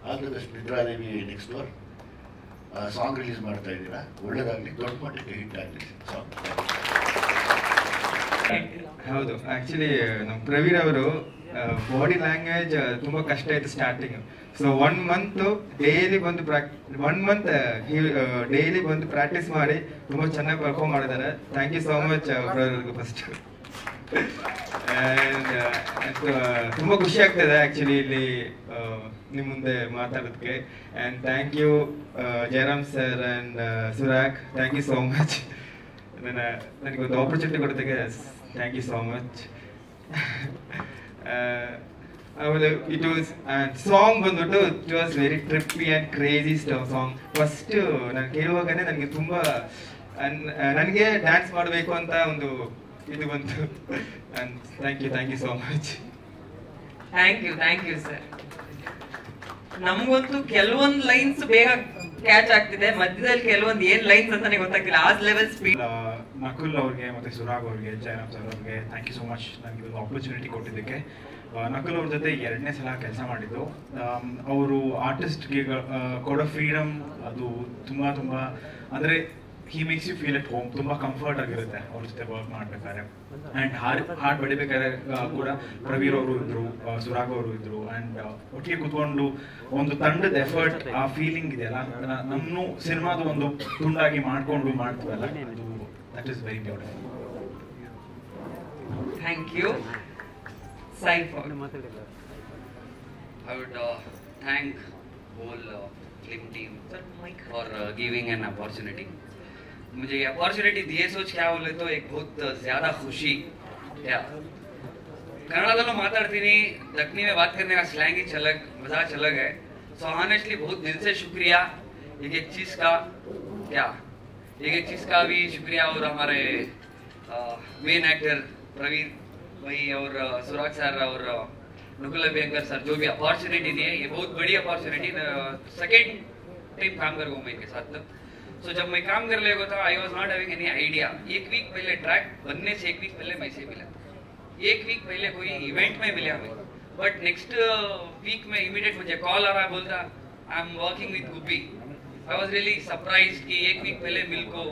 All the best Nidradevi next door song release ಮಾಡ್ತಾ ಇದ್ದೀರಾ, ಒಳ್ಳೇದಾಗಲಿ, ದೊಡ್ಡ ಮಟ್ಟಕ್ಕೆ ಹಿಟ್ ಆಗಲಿ ಸಾಂಗ್. ಹೌದು, ಆ್ಯಕ್ಚುಲಿ ನಮ್ಮ ಪ್ರವೀರ್ ಅವರು ಬಾಡಿ ಲ್ಯಾಂಗ್ವೇಜ್ ತುಂಬ ಕಷ್ಟ ಇತ್ತು ಸ್ಟಾರ್ಟಿಂಗ್. ಸೊ 1 month ಡೈಲಿ ಬಂದು ಡೈಲಿ ಬಂದು ಪ್ರಾಕ್ಟೀಸ್ ಮಾಡಿ ತುಂಬ ಚೆನ್ನಾಗಿ ಪರ್ಫಾರ್ಮ್ ಮಾಡಿದ್ದಾರೆ. ಥ್ಯಾಂಕ್ ಯು ಸೋ ಮಚ್ ಪ್ರವೀರ್ಗೆ ಫಸ್ಟ್. ಆ್ಯಂಡ್ ತುಂಬ ಖುಷಿ ಆಗ್ತದೆ ಆ್ಯಕ್ಚುಲಿ ಇಲ್ಲಿ ನಿಮ್ಮ ಮುಂದೆ ಮಾತಾಡೋದಕ್ಕೆ. And thank you Jayaram sir and Surag, thank you so much. ನನಗೊಂದು ಆಪರ್ಚುನಿಟಿ ಕೊಡೋದಕ್ಕೆ ಥ್ಯಾಂಕ್ ಯು ಸೋ ಮಚ್. ಆಮೇಲೆ ಇಟ್ ವಾಸ್ ಸಾಂಗ್ ಬಂದ್ಬಿಟ್ಟು it was very trippy and crazy song. First ನಾನು ಕೇಳುವಾಗನೇ ನನಗೆ ತುಂಬ ನನಗೆ ಡ್ಯಾನ್ಸ್ ಮಾಡಬೇಕು ಅಂತ ಒಂದು ಇದು ಬಂತು. Thank you so much. Thank you sir. ನಮಗಂತೂ ಕೆಲವೊಂದು ಲೈನ್ಸ್ ಬೇಗ ಕ್ಯಾಚ್ ಆಗ್ತಿದೆ, ಮಧ್ಯದಲ್ಲಿ ಕೆಲವೊಂದು ಏನ್ ಲೈನ್ಸ್ ಅಂತಾನೆ ಗೊತ್ತಾಗ್ತಿಲ್ಲ, ಆ ಲೆವೆಲ್ ಸ್ಪೀಡ್. ನಕುಲ್ ಅವ್ರಿಗೆ ಮತ್ತೆ ಸುರಾಗ್ ಅವ್ರಿಗೆ, ಜಯರಾಮ್ ಸರ್ ಅವ್ರಿಗೆ ಥ್ಯಾಂಕ್ ಯು ಸೋ ಮಚ್ ನನಗೆ ಒಂದು ಆಪರ್ಚುನಿಟಿ ಕೊಟ್ಟಿದ್ದಕ್ಕೆ. ನಕುಲ್ ಅವ್ರ ಜೊತೆ 2ನೇ ಸಲ ಕೆಲಸ ಮಾಡಿದ್ದು. ಅವರು ಆರ್ಟಿಸ್ಟ್ಗೆ ಕೊಡೋ ಫ್ರೀಡಮ್ ಅದು ತುಂಬ ಅಂದರೆ he makes you feel at home. ತುಂಬ ಕಂಫರ್ಟ್ ಆಗಿರುತ್ತೆ ಅವ್ರ ಜೊತೆ ವರ್ಕ್ ಮಾಡ್ಬೇಕಾದ್ರೆ. ಆ್ಯಂಡ್ ಹಾಡು ಬಡಿಬೇಕಾದ್ರೆ ಕೂಡ ಪ್ರವೀರ್ ಅವರು ಇದ್ರು, ಸುರಾಗ್ ಅವರು ಇದ್ರು. ಆ್ಯಂಡ್ ಒಟ್ಟಿಗೆ ಕೂತ್ಕೊಂಡು ಒಂದು ತಂಡದ ಎಫರ್ಟ್, ಆ ಫೀಲಿಂಗ್ ಇದೆಯಲ್ಲ, ನಮ್ಮ ಸಿನಿಮಾದ ಒಂದು ತುಂಡಾಗಿ ಮಾಡ್ಕೊಂಡು ಮಾಡ್ತೀವಲ್ಲ, ಅದು that is very beautiful. Thank you. Saif, I would thank whole film team for giving an opportunity. मुझे ये अपॉर्चुनिटी दिए सोच क्या बोले तो एक बहुत ज़्यादा खुशी क्या कन्नड़दಲ್ಲೂ ಮಾತಾಡ್ತೀನಿ, दक्षिणी में बात करने का स्लैंग ही अलग, मिजाज अलग है. सो ऑनेस्टली बहुत दिल से शुक्रिया एक चीज़ का भी शुक्रिया. और हमारे मेन एक्टर प्रवीर भाई और सुराग सर और नकुल अभ्यंकर सर जो भी अपॉर्चुनिटी दी है, ये बहुत बड़ी अपॉर्चुनिटी. सेकेंड टाइम काम कर रहा हूँ मैं इनके साथ. सो जब मैं काम कर रहा था I was not having any idea. 1 week पहले ट्रैक बनने से 1 वीक पहले मैं से मिला, 1 वीक पहले कोई इवेंट में मिला मैं. बट नेक्स्ट वीक में इमीडिएट मुझे कॉल आ रहा, बोलता I am working with Gubbi. I was really surprise कि 1 वीक पहले मिल को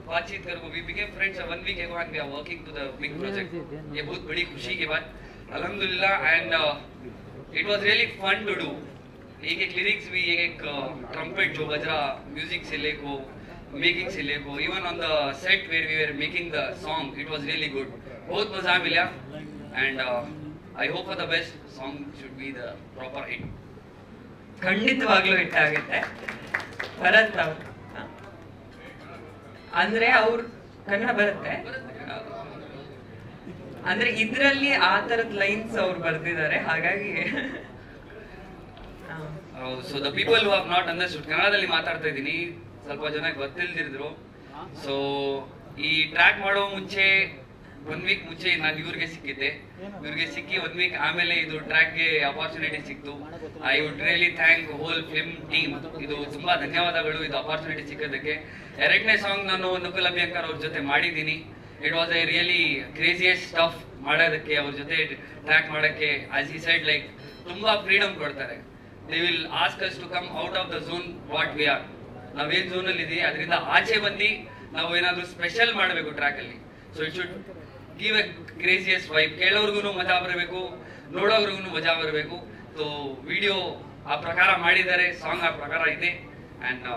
बातचीत करो. We became friends 1 week ago and we are working to the big project. ये बहुत बड़ी खुशी की बात अल्हम्दुलिल्लाह. And it was really fun to do. एक लिरिक्स भी, एक ट्रम्पेट जो बज रहा, म्यूजिक से लेको मेकिंग से लेको, even on the set where we were making the song, it was really good. बहुत मजा मिला. And I hope for the best. Song should be the proper hit. ಖಂಡಿತವಾಗ್ಲೂ ಹಿಟ್ ಆಗುತ್ತೆ. ಭರತ್ ಅವರು ಅಂದ್ರೆ ಅವ್ರು ಕನ್ನಡ ಬರುತ್ತೆ ಅಂದ್ರೆ ಇದ್ರಲ್ಲಿ ಆ ತರದ ಲೈನ್ಸ್ ಅವ್ರು ಬರ್ದಿದ್ದಾರೆ, ಹಾಗಾಗಿ. So the people who have not understood, ಕನ್ನಡದಲ್ಲಿ ಮಾತಾಡ್ತಾ ಇದ್ದೀನಿ, ಸ್ವಲ್ಪ ಜನ ಗೊತ್ತಿಲ್ದಿರಿದ್ರು. ಸೊ ಈ ಟ್ರ್ಯಾಕ್ ಮಾಡೋ ಮುಂಚೆ 1 ವೀಕ್ ಮುಂಚೆ ನಾನು ಇವ್ರಿಗೆ ಸಿಕ್ಕಿದ್ದೆ. ಇವ್ರಿಗೆ ಸಿಕ್ಕಿ 1 ವೀಕ್ ಆಮೇಲೆ ಇದು ಟ್ರ್ಯಾಕ್ಗೆ ಅಪಾರ್ಚುನಿಟಿ ಸಿಕ್ತು. I would really thank hole film team. ಇದು ತುಂಬಾ ಧನ್ಯವಾದಗಳು ಇದು ಅಪಾರ್ಚುನಿಟಿ ಸಿಕ್ಕೋದಕ್ಕೆ. 2ನೇ ಸಾಂಗ್ ನಾನು ನಕುಲ್ ಅಭ್ಯಂಕರ್ ಅವ್ರ ಜೊತೆ ಮಾಡಿದ್ದೀನಿ. It was a really craziest stuff ಮಾಡೋದಕ್ಕೆ, ಅವ್ರ ಜೊತೆ ಟ್ರ್ಯಾಕ್ ಮಾಡೋಕ್ಕೆ. ಆಸ್ ಹಿ ಸೈಡ್ ಲೈಕ್ ತುಂಬಾ ಫ್ರೀಡಮ್ ಕೊಡ್ತಾರೆ. They will ask us to come out of the zone what we are. ನಾವೇನ್ ಝೋನ್ ಅಲ್ಲಿ ಇದೀವಿ ಅದರಿಂದ ಆಚೆ ಬಂದು ನಾವು ಏನಾದ್ರು ಸ್ಪೆಷಲ್ ಮಾಡಬೇಕು ಟ್ರ್ಯಾಕ್ ಅಲ್ಲಿ. So it should give a craziest vibe. ಕೇಳೋರ್ಗು ಮಜಾ ಬರಬೇಕು, ನೋಡೋರ್ಗು ಮಜಾ ಬರಬೇಕು. ಸೊ ವಿಡಿಯೋ ಆ ಪ್ರಕಾರ ಮಾಡಿದ್ದಾರೆ, ಸಾಂಗ್ ಆ ಪ್ರಕಾರ ಇದೆ. ಅಂಡ್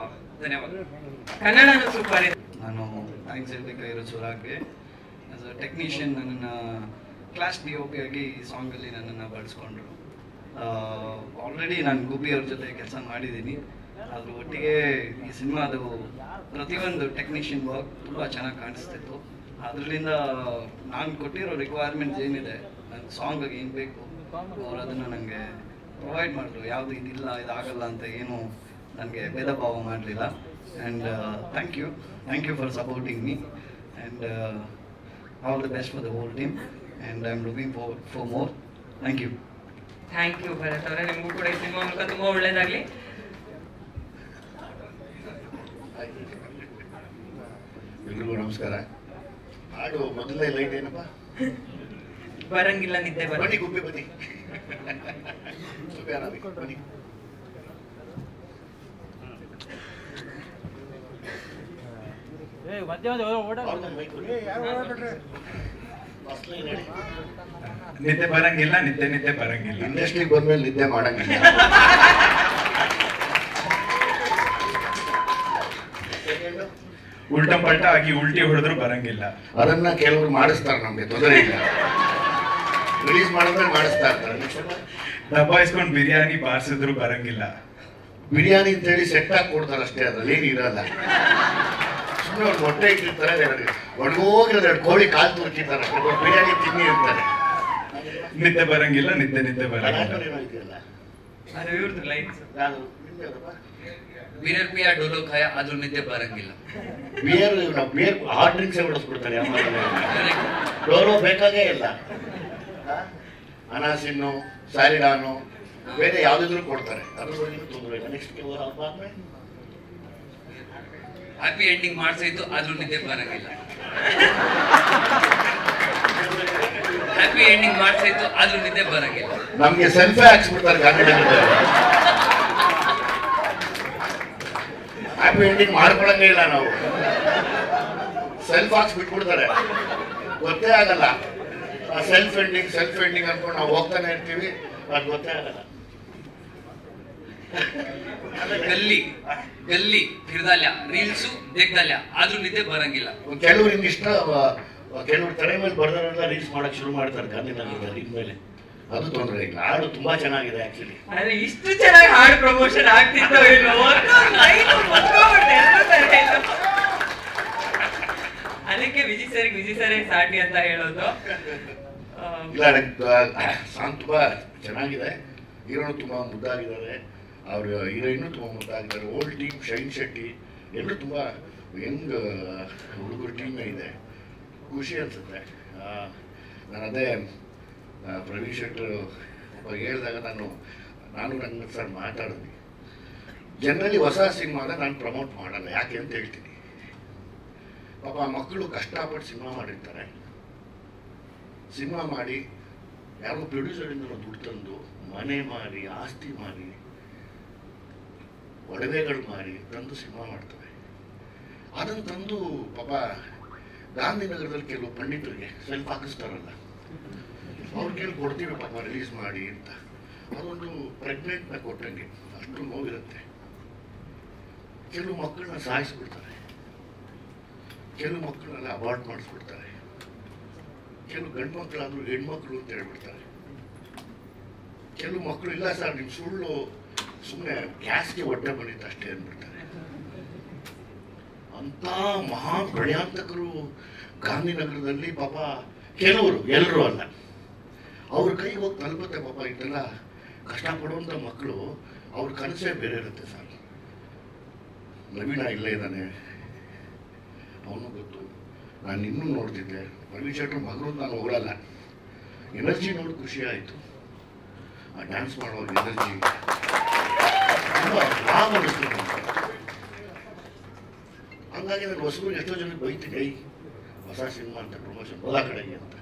ಧನ್ಯವಾದ. ಕನ್ನಡನೂ ಸೂಪರ್ ಇದೆ. ನಾನು ಥ್ಯಾಂಕ್ಸ್ ಹೇಳಬೇಕಾಗಿರೋ ಸುರಾಗ್ಗೆ. ಆಸ್ ಅ ಟೆಕ್ನಿಷಿಯನ್ ನನ್ನನ್ನು ಕ್ಲಾಸ್ DOP ಆಗಿ ಈ ಸಾಂಗಲ್ಲಿ ನನ್ನನ್ನು ಬಳಸ್ಕೊಂಡ್ರು. ಆಲ್ರೆಡಿ ನಾನು ಗುಬ್ಬಿ ಅವ್ರ ಜೊತೆ ಕೆಲಸ ಮಾಡಿದ್ದೀನಿ. ಅದ್ರ ಒಟ್ಟಿಗೆ ಈ ಸಿನಿಮಾದು ಪ್ರತಿಯೊಂದು ಟೆಕ್ನಿಷಿಯನ್ ವರ್ಕ್ ತುಂಬ ಚೆನ್ನಾಗಿ ಕಾಣಿಸ್ತಿತ್ತು. ಅದರಿಂದ ನಾನು ಕೊಟ್ಟಿರೋ ರಿಕ್ವೈರ್ಮೆಂಟ್ಸ್ ಏನಿದೆ, ನನ್ನ ಸಾಂಗಿಗೆ ಏನು ಬೇಕು ಅವ್ರು ಅದನ್ನು ನನಗೆ ಪ್ರೊವೈಡ್ ಮಾಡಿದ್ರು. ಯಾವುದು ಇದಿಲ್ಲ ಇದಾಗಲ್ಲ ಅಂತ ಏನು ನನಗೆ ಭೇದ ಭಾವ ಮಾಡಲಿಲ್ಲ. And thank you for supporting me. And all the best for the whole team. And I am looking for more. Thank you. Thank you Bharath ಅವರೇ, ನಿಮಗೂ ಕೂಡ ಈ ಸಿನಿಮಾ ಮೂಲಕ ತುಂಬ ಒಳ್ಳೇದಾಗಲಿ. ಎಲ್ರಿಗೂ ನಮಸ್ಕಾರ. ಹಾಡು ಮೊದಲನೇ ಲೈಟ್ ಏನಪ್ಪ? ಬರಂಗಿಲ್ಲ ನಿದ್ದೆ ಬನ್ನಿ ಗುಬ್ಬಿ ಬನ್ನಿ. ಬನ್ನಿ ನಿದ್ದೆ ಬರಂಗಿಲ್ಲ, ನಿದ್ದೆ ಬರಂಗಿಲ್ಲ. ಇಂಡಸ್ಟ್ರಿಗೆ ಬಂದ್ಮೇಲೆ ನಿದ್ದೆ ಮಾಡಂಗಿಲ್ಲ. ಉಲ್ಟಾ ಪಲ್ಟಾ ಆಗಿ ಉಲ್ಟಿ ಹೊಡೆದ್ರು ಬರಂಗಿಲ್ಲ. ಅದನ್ನ ಕೆಲವರು ಮಾಡಿಸ್ತಾರೆ, ನಮ್ಗೆ ತೊಂದರೆ ಇಲ್ಲ. ರಿಲೀಸ್ ಮಾಡಿದ್ರೆ ಮಾಡಿಸ್ತಾ ಇರ್ತಾರೆ. ದಬ್ಬಾಯಿಸ್ಕೊಂಡು ಬಿರಿಯಾನಿ ಬಾರಿಸಿದ್ರು ಬರಂಗಿಲ್ಲ. ಬಿರಿಯಾನಿ ಅಂತೇಳಿ ಸೆಟ್ ಆಗಿ ಕೊಡ್ತಾರೆ ಅಷ್ಟೇ, ಅದ್ರಲ್ಲಿ ಏನು ಇರಲ್ಲ. ಸುಮ್ಮನೆ ಅವ್ರು ಮೊಟ್ಟೆ ಇಟ್ಟಿರ್ತಾರೆ, ಒಣಗೋಗಿರೋದು 2 ಕೋಳಿ ಕಾಲು ತುರ್ಕಿರ್ತಾರೆ, ಬಿರಿಯಾನಿ ತಿನ್ನಿ ಇರ್ತಾರೆ. ನಿದ್ದೆ ಬರಂಗಿಲ್ಲ, ನಿದ್ದೆ ಬರಂಗಿಲ್ಲ. ಅದು ಇವ್ರದ್ದು ಲೈನ್ಸ್. ಬಿಯರ್ ಪಿಯಾ ಡೋಲೋ ಖಾಯ ಆದ್ರೂ ನಿದ್ದೆ ಬರಂಗಿಲ್ಲ. ಬಿಯರ್ ಹಾಟ್ ಡ್ರಿಂಕ್ಸೇ ಬಿಡಿಸ್ಬಿಡ್ತಾರೆ. ಡೋಲೋ ಬೇಕಾಗೇ ಇಲ್ಲ. ಅನಾಸಿನ್ನು, ಸ್ಯಾರಿಡಾನು, ಬೇರೆ ಯಾವ್ದಿದ್ರು ಕೊಡ್ತಾರೆ. ಅದ್ರ ಬಗ್ಗೆ ತೊಂದರೆ ಇಲ್ಲ. ನೆಕ್ಸ್ಟ್ ಹ್ಯಾಪಿ ಎಂಡಿಂಗ್ ಮಾಡ್ಸಿದ್ದು ಆದ್ರೂ ನಿದ್ದೆ ಬರಂಗಿಲ್ಲ. ಹ್ಯಾಪಿ ಎಂಡಿಂಗ್ ಮಾಡ್ಸಿದ್ದು ಆದ್ರೂ ನಿದ್ದೆ ಬರಂಗಿಲ್ಲ. ನಮ್ಗೆ ಸೆಲ್ಫಿ ಹಾಕ್ಸ್ಬಿಡ್ತಾರೆ ಗಾಂಧಿನಗರದಲ್ಲಿ. ಹ್ಯಾಪಿ ಎಂಡಿಂಗ್ ಮಾಡ್ಕೊಳಂಗೇ ಇಲ್ಲ ನಾವು. ಸೆಲ್ಫ್ ಹಾಕ್ಸ್ಬಿಟ್ಬಿಡ್ತಾರೆ, ಗೊತ್ತೇ ಆಗಲ್ಲ. ಸೆಲ್ಫ್ ಎಂಡಿಂಗ್ ಅನ್ಕೊಂಡು ನಾವು ಹೋಗ್ತಾನೆ ಇರ್ತೀವಿ, ಅದು ಗೊತ್ತೇ ಆಗಲ್ಲ. ಗಲ್ಲಿ ಹಿಡ್ದಲ್ಯ, ರೀಲ್ಸು ತೆಗ್ದಲ್ಯ ಆದ್ರೂ ನಿದ್ದೆ ಬರಂಗಿಲ್ಲ. ಕೆಲವ್ರಿಗೆ ಇಷ್ಟ, ಕೆಲವ್ರು ತಲೆ ಮೇಲೆ ಬರ್ದಾರೆಲ್ಲ ರೀಲ್ಸ್ ಮಾಡಕ್ ಶುರು ಮಾಡ್ತಾರೆ ಗಾಂಧಿನಗರದಲ್ಲಿ. ಇನ್ಮೇಲೆ ಅದು ತೊಂದರೆ ಇಲ್ಲ. ಹಾಡು ತುಂಬಾ ಚೆನ್ನಾಗಿದೆ ಆಕ್ಚುಲಿ. ಆದ್ರೆ ಇಷ್ಟು ಚೆನ್ನಾಗಿ ಹಾಡು ಪ್ರಮೋಷನ್ ಆಗ್ತಿತ್ತೋ ಇಲ್ವೋ, ಅದಕ್ಕೆ ವಿಜಯ್ ಸರ್ ಸಾಟಿ ಅಂತ ಹೇಳೋದು. ಇಲ್ಲ, ಸಾಂಗ್ ತುಂಬಾ ಚೆನ್ನಾಗಿದೆ. ಹೀರೋನು ತುಂಬಾ ಮುದ್ದಾಗಿದ್ದಾರೆ, ಅವ್ರ ಹೀರೋಯಿನ್ನು ತುಂಬಾ ಮುದ್ದಾಗಿದ್ದಾರೆ. ಓಲ್ಡ್ ಟೀಮ್ ಶೈನ್ ಶೆಟ್ಟಿ ಎಲ್ಲರೂ ತುಂಬಾ ಯಂಗ್ ಹುಡುಗರು ಟೀಮೇ ಇದೆ. ಖುಷಿ ಅನ್ಸುತ್ತೆ. ನಾನು ಅದೇ ಪ್ರವೀಣ್ ಶೆಟ್ಟರು ಹೇಳಿದಾಗ ನಾನು ರಂಗನಾಥ್ ಸರ್ ಮಾತಾಡಿದ್ವಿ. ಜನರಲಿ ಹೊಸ ಸಿನಿಮಾದ ನಾನು ಪ್ರಮೋಟ್ ಮಾಡಲ್ಲ. ಯಾಕೆ ಅಂತ ಹೇಳ್ತೀನಿ. ಪಾಪ ಮಕ್ಕಳು ಕಷ್ಟಪಟ್ಟು ಸಿನಿಮಾ ಮಾಡಿರ್ತಾರೆ. ಸಿನಿಮಾ ಮಾಡಿ ಯಾರೋ ಪ್ರೊಡ್ಯೂಸರಿಂದ ದುಡ್ಡು ತಂದು ಮನೆ ಮಾರಿ, ಆಸ್ತಿ ಮಾರಿ, ಒಡವೆಗಳು ಮಾರಿ ತಂದು ಸಿನಿಮಾ ಮಾಡ್ತವೆ. ಅದನ್ನು ತಂದು ಪಾಪ ಗಾಂಧಿನಗರದಲ್ಲಿ ಕೆಲವು ಪಂಡಿತರಿಗೆ ಸೆಲ್ಫ್ ಹಾಕಿಸ್ತಾರಲ್ಲ, ಅವ್ರ ಕೇಳಿ ಕೊಡ್ತೀವಿ ಪಾಪ ರಿಲೀಸ್ ಮಾಡಿ ಅಂತ. ಅದೊಂದು ಪ್ರೆಗ್ನೆಂಟ್ನ ಕೊಟ್ಟಂಗೆ ಅಷ್ಟು ನೋವಿರುತ್ತೆ. ಕೆಲವು ಮಕ್ಕಳನ್ನ ಸಾಯಿಸ್ಬಿಡ್ತಾರೆ, ಕೆಲವು ಮಕ್ಕಳನ್ನೆಲ್ಲ ಅಬಾರ್ಟ್ ಮಾಡಿಸ್ಬಿಡ್ತಾರೆ, ಕೆಲವು ಗಂಡು ಮಕ್ಕಳಾದ್ರೂ ಹೆಣ್ಮಕ್ಳು ಅಂತ ಹೇಳ್ಬಿಡ್ತಾರೆ. ಕೆಲವು ಮಕ್ಕಳು ಇಲ್ಲ ಸರ್ ನಿಮ್ಮ ಸುಳ್ಳು, ಸುಮ್ಮನೆ ಗ್ಯಾಸ್ಗೆ ಹೊಟ್ಟೆ ಬಂದಿತ್ತು ಅಷ್ಟೇ ಅಂದ್ಬಿಡ್ತಾರೆ. ಅಂತ ಮಹಾ ಪ್ರಳಯಾಂತಕರು ಗಾಂಧಿನಗರದಲ್ಲಿ ಪಾಪ ಕೆಲವರು, ಎಲ್ಲರೂ ಅಲ್ಲ, ಅವ್ರ ಕೈಗೆ ಹೋಗಿ ತಲುಪುತ್ತೆ ಪಾಪ. ಇದೆಲ್ಲ ಕಷ್ಟಪಡುವಂಥ ಮಕ್ಕಳು, ಅವ್ರ ಕನಸೇ ಬೇರೆ ಇರುತ್ತೆ ಸರ್. ನವೀನ ಇಲ್ಲೇ ಇದ್ದಾನೆ, ಅವನು ಗೊತ್ತು. ನಾನು ಇನ್ನೂ ನೋಡ್ತಿದ್ದೆ ಪ್ರವೀಣ್ ಶೆಟ್ಟರ್ ಮಗರು ನಾನು ಹೋಗಲ್ಲ. ಎನರ್ಜಿ ನೋಡಿ ಖುಷಿ ಆಯಿತು. ಆ ಡ್ಯಾನ್ಸ್ ಮಾಡುವಾಗ ಎನರ್ಜಿ ತುಂಬ ಲಾಭ ಅನಿಸ್ತು. ಹಂಗಾಗಿ ನಾನು ಹೊಸಬರಿಗೆ ಎಷ್ಟೋ ಜನಕ್ಕೆ ಬೈತೀನಿ, ಹೊಸ ಸಿನಿಮಾ ಅಂತ ಪ್ರಮೋಷನ್ ಹೋದ ಕಡೆಗೆ ಅಂತ,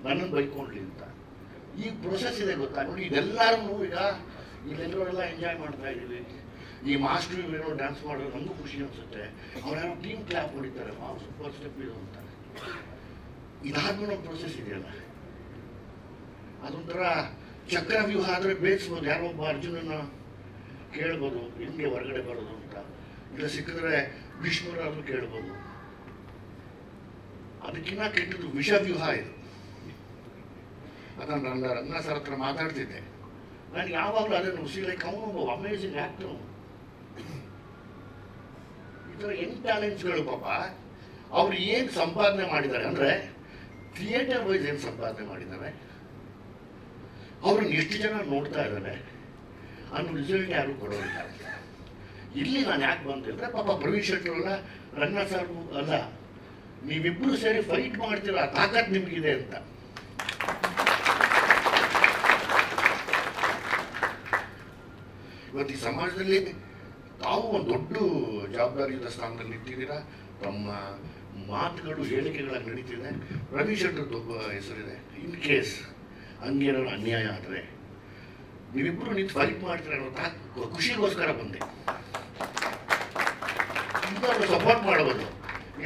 ನನ್ನನ್ನು ಬೈಕೊಂಡ್ಲಿ ಅಂತ. ಈ ಪ್ರೊಸೆಸ್ ಇದೆ ಗೊತ್ತಾ ನೋಡಿ. ಇದೆಲ್ಲರೂ ಈಗ ಇಲ್ಲೆಲ್ಲರೆಲ್ಲ ಎಂಜಾಯ್ ಮಾಡ್ತಾ ಇದ್ದೀವಿ. ಈ ಮಾಸ್ಟ್ರು ಏನೋ ಡ್ಯಾನ್ಸ್ ಮಾಡೋದು ನಮಗೂ ಖುಷಿ ಅನಿಸುತ್ತೆ. ಅವ್ರ್ಯಾರೋ ಟೀಮ್ ಕ್ಲಾಪ್ ಹೊಡಿತಾರೆ, ಸೂಪರ್ ಸ್ಟೆಪ್ ಇದು ಅಂತ. ಇದಾದ್ಮೇಲೆ ಒಂದು ಪ್ರೊಸೆಸ್ ಇದೆಯಲ್ಲ, ಅದೊಂಥರ ಚಕ್ರವ್ಯೂಹ ಆದರೆ ಬೇಯಿಸ್ಬೋದು. ಯಾರೊಬ್ಬ ಅರ್ಜುನನ ಕೇಳ್ಬೋದು ಹಿಂಗೆ ಹೊರಗಡೆ ಬರೋದು ಅಂತ, ಇಲ್ಲ ಸಿಕ್ಕಿದ್ರೆ ಭೀಷ್ಮರಾದ್ರೂ ಕೇಳ್ಬೋದು. ಅದಕ್ಕಿಂತ ಕೆಟ್ಟದ್ದು ವಿಷವ್ಯೂಹ ಇದು. ಅದನ್ನು ನನ್ನ ರಂಗನಾಥ್ ಸರ್ ಹತ್ರ ಮಾತಾಡ್ತಿದ್ದೆ. ನಾನು ಯಾವಾಗಲೂ ಅದನ್ನು ಲೈಕ್ ಅವನು ಅಮೇಜಿಂಗ್ ಆ್ಯಕ್ಟರ್. ಈ ಥರ ಯಂಗ್ ಟ್ಯಾಲೆಂಟ್ಸ್ಗಳು ಪಾಪ ಅವ್ರು ಏನು ಸಂಪಾದನೆ ಮಾಡಿದ್ದಾರೆ ಅಂದರೆ, ಥಿಯೇಟರ್ ವೈಸ್ ಏನು ಸಂಪಾದನೆ ಮಾಡಿದ್ದಾರೆ, ಅವ್ರನ್ನ ಎಷ್ಟು ಜನ ನೋಡ್ತಾ ಇದ್ದಾರೆ ಅನ್ನೋ ರಿಸಲ್ಟ್ ಯಾರು ಕೊಡೋದಿಲ್ಲ. ಇಲ್ಲಿ ನಾನು ಯಾಕೆ ಬಂದೆ ಅಂದರೆ, ಪಾಪ ಪ್ರವೀಣ್ ಶೆಟ್ಟರು ಅಲ್ಲ, ರಂಗನಾಥ್ ಸರ್ ಅಲ್ಲ, ನೀವಿಬ್ಬರು ಸೇರಿ ಫೈಟ್ ಮಾಡ್ತೀರ, ಆ ತಾಕತ್ ನಿಮಗಿದೆ ಅಂತ. ಇವತ್ತು ಈ ಸಮಾಜದಲ್ಲಿ ತಾವು ಒಂದು ದೊಡ್ಡ ಜವಾಬ್ದಾರಿಯುತ ಸ್ಥಾನದಲ್ಲಿ ನಿಂತಿದ್ದೀರಾ. ತಮ್ಮ ಮಾತುಗಳು, ಹೇಳಿಕೆಗಳಾಗಿ ನಡೀತಿದೆ. ಪ್ರವೀಣ್ ಶೆಟ್ಟರ್ದು ಒಬ್ಬ ಹೆಸರಿದೆ. ಇನ್ ಕೇಸ್ ಹಂಗೇನೋ ಅನ್ಯಾಯ ಆದರೆ ನೀವಿಬ್ಬರು ನಿಂತು ಫೈಟ್ ಮಾಡ್ತೀರ ಅನ್ನೋ ಖುಷಿಗೋಸ್ಕರ ಬಂದೆ. ಇಂಥವ್ರು ಸಪೋರ್ಟ್ ಮಾಡಬಹುದು.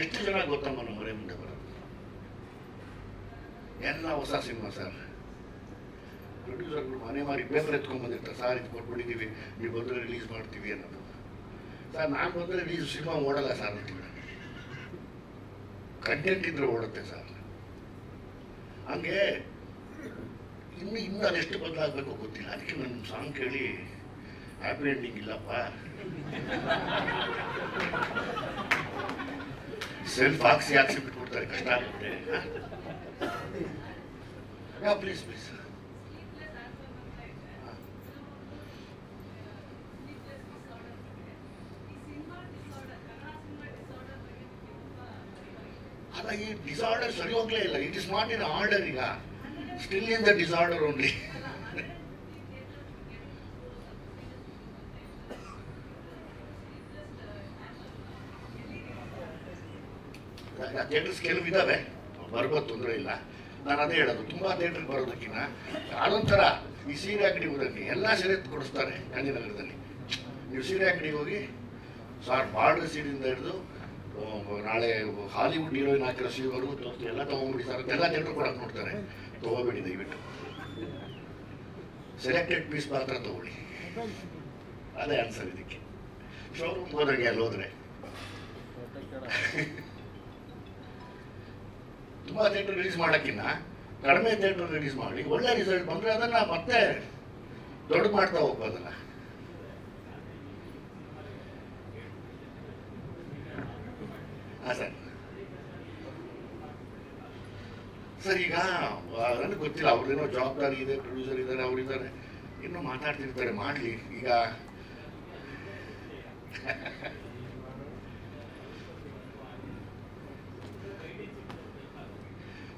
ಎಷ್ಟು ಜನ ಗೊತ್ತಮ್ಮ ನಮ್ಮ ಮನೆ ಮುಂದೆ ಬರೋದು? ಎಲ್ಲ ಹೊಸ ಸಿನಿಮಾ ಸರ್. ಪ್ರೊಡ್ಯೂಸರ್ಗಳು ಮನೆ ಮಾರಿ ಪೇಪರ್ ಎತ್ಕೊಂಡ್ಬಂದಿರ್ತಾರೆ, ಸಾರ್ ಇದು ಕೊಟ್ಬಿಟ್ಟಿದ್ದೀವಿ, ನೀವು ಬಂದರೆ ರಿಲೀಸ್ ಮಾಡ್ತೀವಿ ಅನ್ನೋದು. ಸರ್ ನಾನು ಬಂದರೆ ರಿಲೀಸ್ ಸಿನಿಮಾ ಓಡಲ್ಲ ಸರ್ ಅಂತೀವಿ. ಕಂಟೆಂಟ್ ಇದ್ರೆ ಓಡುತ್ತೆ ಸರ್. ಹಂಗೆ ಇನ್ನು ಅದೆಷ್ಟು ಬದಲಾಗಬೇಕು ಗೊತ್ತಿಲ್ಲ. ಅದಕ್ಕೆ ನನ್ನ ಸಾಂಗ್ ಕೇಳಿ ಹ್ಯಾಪಿ ಎಂಡಿಂಗ್ ಇಲ್ಲಪ್ಪ, ಸೆಲ್ಫ್ ಹಾಕ್ಸಿ ಬಿಟ್ಬಿಡ್ತಾರೆ, ಕಷ್ಟ ಆಗುತ್ತೆ. Please please. ಅಲ್ಲ, ಈ ಡಿಸಾರ್ಡರ್ ಸರಿ ಹೋಗ್ಲೇ ಇಲ್ಲ. It is not in order. ಈಗ still in the disorder only. Theatres ಕೆಲವು ಇದ್ದಾವೆ, ಬರ್ಬೋದು, ತೊಂದರೆ ಇಲ್ಲ. ನಾನು ಅದೇ ಹೇಳೋದು, ತುಂಬ ಥಿಯೇಟರ್ಗೆ ಬರೋದಕ್ಕಿಂತ ಅದೊಂಥರ ಈ ಸೀರೆ ಅಂಗಡಿ ಹೋದಲ್ಲಿ ಎಲ್ಲ ಸೀರೆ ಕೊಡಿಸ್ತಾರೆ ಗಾಂಧಿನಗರದಲ್ಲಿ. ನೀವು ಸೀರೆ ಅಂಗಡಿಗೆ ಹೋಗಿ ಸಾರ್ ಬಾರ್ಡರ್ ಸೀರೆಯಿಂದ ಹಿಡಿದು ನಾಳೆ ಹಾಲಿವುಡ್ ಹೀರೋಯಿನ್ ಹಾಕಿರೋ ಸೀರೆವರೆಗೂ ತೋರಿಸ್ತೀವಿ, ಎಲ್ಲ ತೊಗೊಂಡ್ಬಿಡಿ ಸರ್ ಎಲ್ಲ ಥಿಯೇಟರ್ ಕೊಡಕ್ಕೆ ನೋಡ್ತಾರೆ. ತೊಗೋಬೇಡಿ ದಯವಿಟ್ಟು, ಸೆಲೆಕ್ಟೆಡ್ ಪೀಸ್ ಮಾತ್ರ ತೊಗೊಳ್ಳಿ. ಅದೇ ಆನ್ಸರ್ ಇದಕ್ಕೆ. ಶೋರೂಮ್ ಹೋದಂಗೆ ಅಲ್ಲಿ ಹೋದ್ರೆ ತುಂಬ ಥಿಯೇಟರ್ ರಿಲೀಸ್ ಮಾಡೋಕ್ಕಿಂತ ಕಡಿಮೆ ಥಿಯೇಟರ್ ರಿಲೀಸ್ ಮಾಡಿ ಒಳ್ಳೆ ರಿಸಲ್ಟ್ ಬಂದರೆ ಅದನ್ನು ಮತ್ತೆ ದೊಡ್ಡ ಮಾಡ್ತಾ ಹೋಗ್ಬೋದಲ್ಲ. ಹಾಂ ಸರ್, ಈಗ ನನಗೆ ಗೊತ್ತಿಲ್ಲ, ಅವ್ರದ್ದೇನೋ ಜವಾಬ್ದಾರಿ ಇದೆ, ಪ್ರೊಡ್ಯೂಸರ್ ಇದ್ದಾರೆ, ಅವರಿದ್ದಾರೆ, ಇನ್ನೂ ಮಾತಾಡ್ತಿರ್ತಾರೆ, ಮಾಡಲಿ. ಈಗ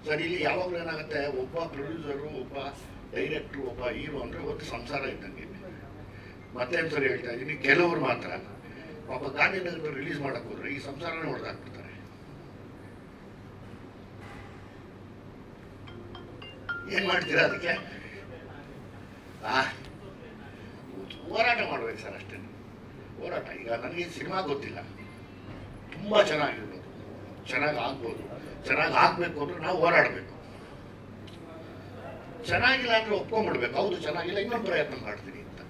ಸರ್ ಇಲ್ಲಿ ಯಾವಾಗಲೂ ಏನಾಗುತ್ತೆ, ಒಬ್ಬ ಪ್ರೊಡ್ಯೂಸರು, ಒಬ್ಬ ಡೈರೆಕ್ಟ್ರು, ಒಬ್ಬ ಹೀರೋ ಅಂದರೆ ಒಂದು ಸಂಸಾರ ಇದ್ದಂಗೆ. ಮತ್ತೇನು ಸರಿ ಹೇಳ್ತಾ ಇದ್ದೀನಿ, ಕೆಲವರು ಮಾತ್ರ ಪಾಪ ಗಾಂಧಿನಗರ ರಿಲೀಸ್ ಮಾಡಕ್ಕೆ ಹೋದ್ರೆ ಈ ಸಂಸಾರನೇ ಹೊಡೆದಾಕ್ಬಿಡ್ತಾರೆ. ಏನ್ ಮಾಡ್ತೀರಾ ಅದಕ್ಕೆ? ಹೋರಾಟ ಮಾಡ್ಬೇಕು ಸರ್, ಅಷ್ಟೇ ಹೋರಾಟ. ಈಗ ನನಗೆ ಸಿನಿಮಾ ಗೊತ್ತಿಲ್ಲ, ತುಂಬ ಚೆನ್ನಾಗಿರ್ಬೋದು, ಚೆನ್ನಾಗಿ ಆಗ್ಬೋದು, ಚೆನ್ನಾಗಿ ಆಗ್ಬೇಕು ಅಂದ್ರೆ ನಾವು ಹೋರಾಡಬೇಕು. ಚೆನ್ನಾಗಿಲ್ಲ ಅಂದ್ರೆ ಒಪ್ಕೊಂಡ್ಬಿಡ್ಬೇಕು, ಹೌದು ಚೆನ್ನಾಗಿಲ್ಲ, ಇನ್ನೊಂದು ಪ್ರಯತ್ನ ಮಾಡ್ತೀನಿ ಅಂತ.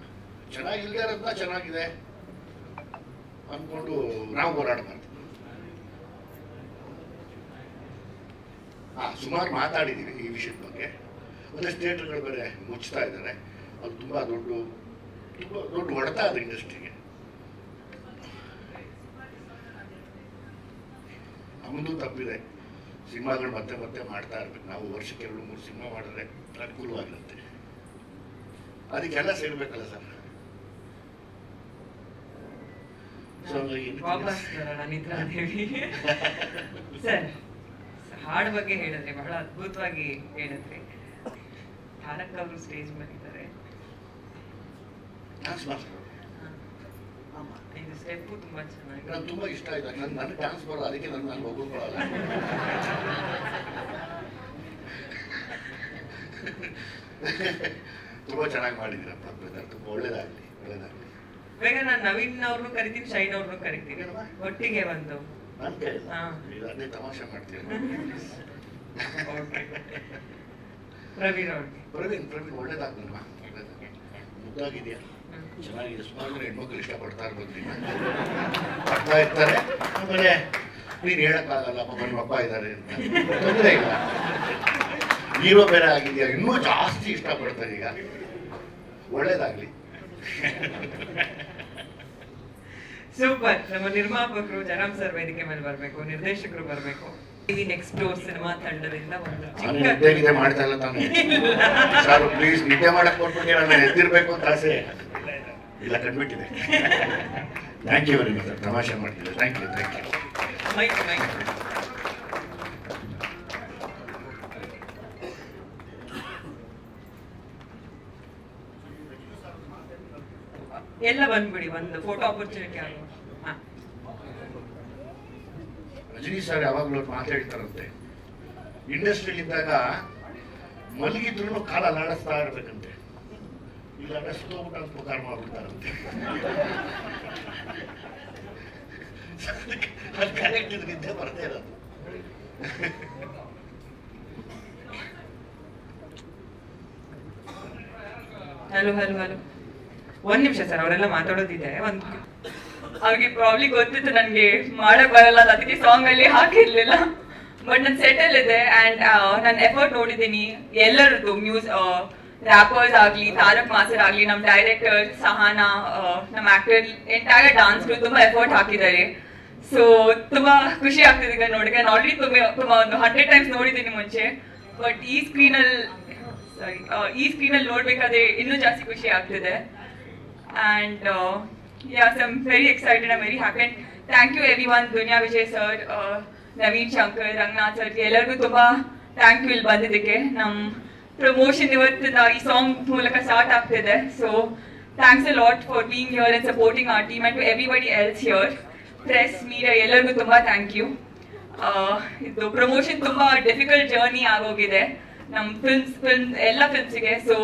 ಚೆನ್ನಾಗಿಲ್ಲದೆ ಇರೋದನ್ನ ಚೆನ್ನಾಗಿದೆ ಅಂದ್ಕೊಂಡು ನಾವು ಹೋರಾಟ ಮಾಡ್ತೀವಿ. ಸುಮಾರು ಮಾತಾಡಿದ್ದೀವಿ ಈ ವಿಷಯದ ಬಗ್ಗೆ. ಒಂದಷ್ಟು ಥಿಯೇಟರ್ಗಳು ಬೇರೆ ಮುಚ್ತಾ ಇದ್ದಾರೆ. ಅದು ತುಂಬ ದೊಡ್ಡ ಹೊಡೆತ ಅದು ಇಂಡಸ್ಟ್ರಿಗೆ. ನಮ್ಮದು ತಪ್ಪಿದೆ. ಸಿನಿಮಾಗಳು ಮತ್ತೆ ಮತ್ತೆ ಮಾಡ್ತಾ ಇರ್ಬೇಕು. ನಾವು ವರ್ಷಕ್ಕೆ 2-3 ಸಿನಿಮಾ ಮಾಡಿದ್ರೆ ಅನುಕೂಲವಾಗಿರುತ್ತೆ. ಅದಕ್ಕೆಲ್ಲ ಸೇರ್ಬೇಕಲ್ಲ ಸರ್. ವಾಪಸ್ ಬರೋಣ ನಿದ್ರಾದೇವಿ ಸರ್. ಹಾಡ್ ಬಗ್ಗೆ ಹೇಳಿದ್ರೆ ಬಹಳ ಅದ್ಭುತವಾಗಿ ಹೇಳಿದ್ರಿ. ತಾರಕ್ ಅವರು ಸ್ಟೇಜ್ ಮೇಲಿದ್ದಾರೆ, ಇದು ಸ್ಟೆಪ್ಪು ತುಂಬಾ ಚೆನ್ನಾಗಿ, ನಂಗೆ ತುಂಬಾ ಇಷ್ಟ ಆಯ್ತು. ನನಗೆ ಡ್ಯಾನ್ಸ್ ಬರೋದು, ಅದಕ್ಕೆ ನಾನು ಹೋಗ್ಕೊಳ್ಳಲ್ಲ. ತುಂಬಾ ಚೆನ್ನಾಗಿ ಮಾಡಿದ್ದೀರಪ್ಪ ಬ್ರದರ್, ತುಂಬಾ ಒಳ್ಳೇದಾಗ್ಲಿ, ಒಳ್ಳೇದಾಗ್ಲಿ. ಬೇಗ ನಾನು ನವೀನ್ ಅವ್ರನ್ನು ಕರಿತೀನಿ, ಶೈನ್ ಅವ್ರನ್ನು ಕರಿತೀನಿ, ಒಟ್ಟಿಗೆ ಒಂದು ನನ್ ಕೈ ಅದೇ ತಮಾಷೆ ಮಾಡ್ತೀನಿ. ಪ್ರವೀಣ್ ಅವ್ರಿಗೆ, ಪ್ರವೀಣ್ ಒಳ್ಳೇದಾಗ್ಲಮ್ಮ, ಮುದ್ದಾಗಿದೆಯಾ, ಚೆನ್ನಾಗಿದೆ. ಸುಮಾರು ಹೆಣ್ಮಕ್ಳು ಇಷ್ಟಪಡ್ತಾ ಇರ್ಬೋದು, ಪಡ್ತಾ ಇರ್ತಾರೆ. ಆಮೇಲೆ ನೀನು ಹೇಳಕ್ಕಾಗಲ್ಲ ನಮ್ಮ ಅಪ್ಪ ಇದ್ದಾರೆ ಅಂತ, ತೊಂದರೆ ಇಲ್ಲ. ಹೀರೋ ಬೇರೆ ಆಗಿದೆಯಾ, ಇನ್ನೂ ಜಾಸ್ತಿ ಇಷ್ಟಪಡ್ತಾರೆ. ಈಗ ಒಳ್ಳೇದಾಗ್ಲಿ. ಸೂಪರ್. ನಮ್ಮ ನಿರ್ಮಾಪಕರು ಜಯರಾಮ್ ಸರ್ ವೇದಿಕೆ ಮೇಲೆ ಬರಬೇಕು, ನಿರ್ದೇಶಕರು ಬರಬೇಕು. ಈ ನೆಕ್ಸ್ಟ್ ಡೋರ್ ಸಿನಿಮಾ ತಂಡದಿಂದ ಒಂದು ನಿದ್ದೆ ಮಾಡ್ತಾ ಇಲ್ಲ ತಾನೆ ಸರ್, ಪ್ಲೀಸ್ ನಿದ್ದೆ ಮಾಡಕ್ ಕೊಟ್ಬಿಟ್ಟು ನಾನು ಎದ್ದಿರ್ಬೇಕು ಅಂತ ಆಸೆ ಇಲ್ಲ, ಕಂಡ್ಬಿಟ್ಟಿದೆ. Thank you very much sir, ತಮಾಷೆ ಮಾಡ್ತಿದ್ದೆ. Thank you. ಎಲ್ಲ ಬಂದ್ಬಿಡಿ, ಒಂದು ಫೋಟೋ ಆಪರ್ಚುನಿಟಿ ಆಗುವ. ರಜನಿ ಸರ್ ಯಾವಾಗಲೂ ಮಾತಾಡ್ತಾರಂತೆ, ಇಂಡಸ್ಟ್ರಿಯಲ್ಲಿದ್ದಾಗ ಮಲಗಿದ್ರು ಕಾಲ ಅಲ್ಲಾಡಿಸ್ತಾ ಇರ್ಬೇಕಂತೆ, ಇಲ್ಲ ಸುತ್ತೋಗ್ಬಿಟ್ಟು ಅಂತ ಪಗಾರ ಮಾಡ್ಬಿಡ್ತಾರಂತೆ. ಅದು ಕರೆಕ್ಟ್ ಇದಕ್ಕಿಂತ ಬರದೇ ಇರೋದು. ಹಲೋ ಹಲೋ ಹಲೋ, ಒಂದ್ ನಿಮಿಷ ಸರ್, ಅವರೆಲ್ಲ ಮಾತಾಡೋದಿದೆ. ಅವ್ರಿಗೆ ಪ್ರಾಬ್ಲಿ ಗೊತ್ತಿತ್ತು ನನಗೆ ಮಾಡಕ್ ಬರಲ್ಲ, ಅದಕ್ಕೆ ಸಾಂಗ್ ಅಲ್ಲಿ ಹಾಕಿರ್ಲಿಲ್ಲ. ಬಟ್ ನನ್ನ ಸೆಟಲ್ ಇದೆ ಅಂಡ್ ನನ್ನ ಎಫರ್ಟ್ ನೋಡಿದ್ದೀನಿ ಎಲ್ಲರದ್ದು. ರ್ಯಾಪರ್ಸ್ ಆಗ್ಲಿ, ತಾರಕ್ ಮಾಸ್ಟರ್ ಆಗ್ಲಿ, ನಮ್ಮ ಡೈರೆಕ್ಟರ್ ಸಹಾನಾ, ನಮ್ಮ ಆಕ್ಟರ್, ಎಂಟೈರ್ ಡಾನ್ಸ್ ತುಂಬಾ ಎಫರ್ಟ್ ಹಾಕಿದ್ದಾರೆ. ಸೊ ತುಂಬಾ ಖುಷಿ ಆಗ್ತಿದೆ ಈಗ ನೋಡಿ. ನಾನು ಆಲ್ರೆಡಿ ತುಂಬಾ ಒಂದು 100 ಟೈಮ್ಸ್ ನೋಡಿದ್ದೀನಿ ಮುಂಚೆ, ಬಟ್ ಈ ಸ್ಕ್ರೀನಲ್ಲಿ ನೋಡ್ಬೇಕಾದ್ರೆ ಇನ್ನೂ ಜಾಸ್ತಿ ಖುಷಿ ಆಗ್ತಿದೆ. And yes, I'm very excited, I'm very happy. And thank you everyone, Dunya Vijay sir, Naveen Shankar, Rangnath sir, ಎಲ್ಲರಿಗೂ ತುಂಬಾ ಥ್ಯಾಂಕ್ ಯು ಇಲ್ಲಿ ಬಂದಿದ್ದಕ್ಕೆ. ನಮ್ಮ ಪ್ರಮೋಷನ್ ಇವತ್ತಿನ ಈ ಸಾಂಗ್ ಮೂಲಕ ಸ್ಟಾರ್ಟ್ ಆಗ್ತಿದೆ. So thanks a lot for being here and supporting our team and to everybody else here, press, media, ಎಲ್ಲರಿಗೂ ತುಂಬಾ ಥ್ಯಾಂಕ್ ಯು. ಇದು ಪ್ರಮೋಷನ್ ತುಂಬಾ ಡಿಫಿಕಲ್ಟ್ ಜರ್ನಿ ಆಗೋಗಿದೆ ನಮ್ಮ ಫಿಲ್ಮ್ ಎಲ್ಲ ಫಿಲ್ಮ್ಸಿಗೆ. ಸೊ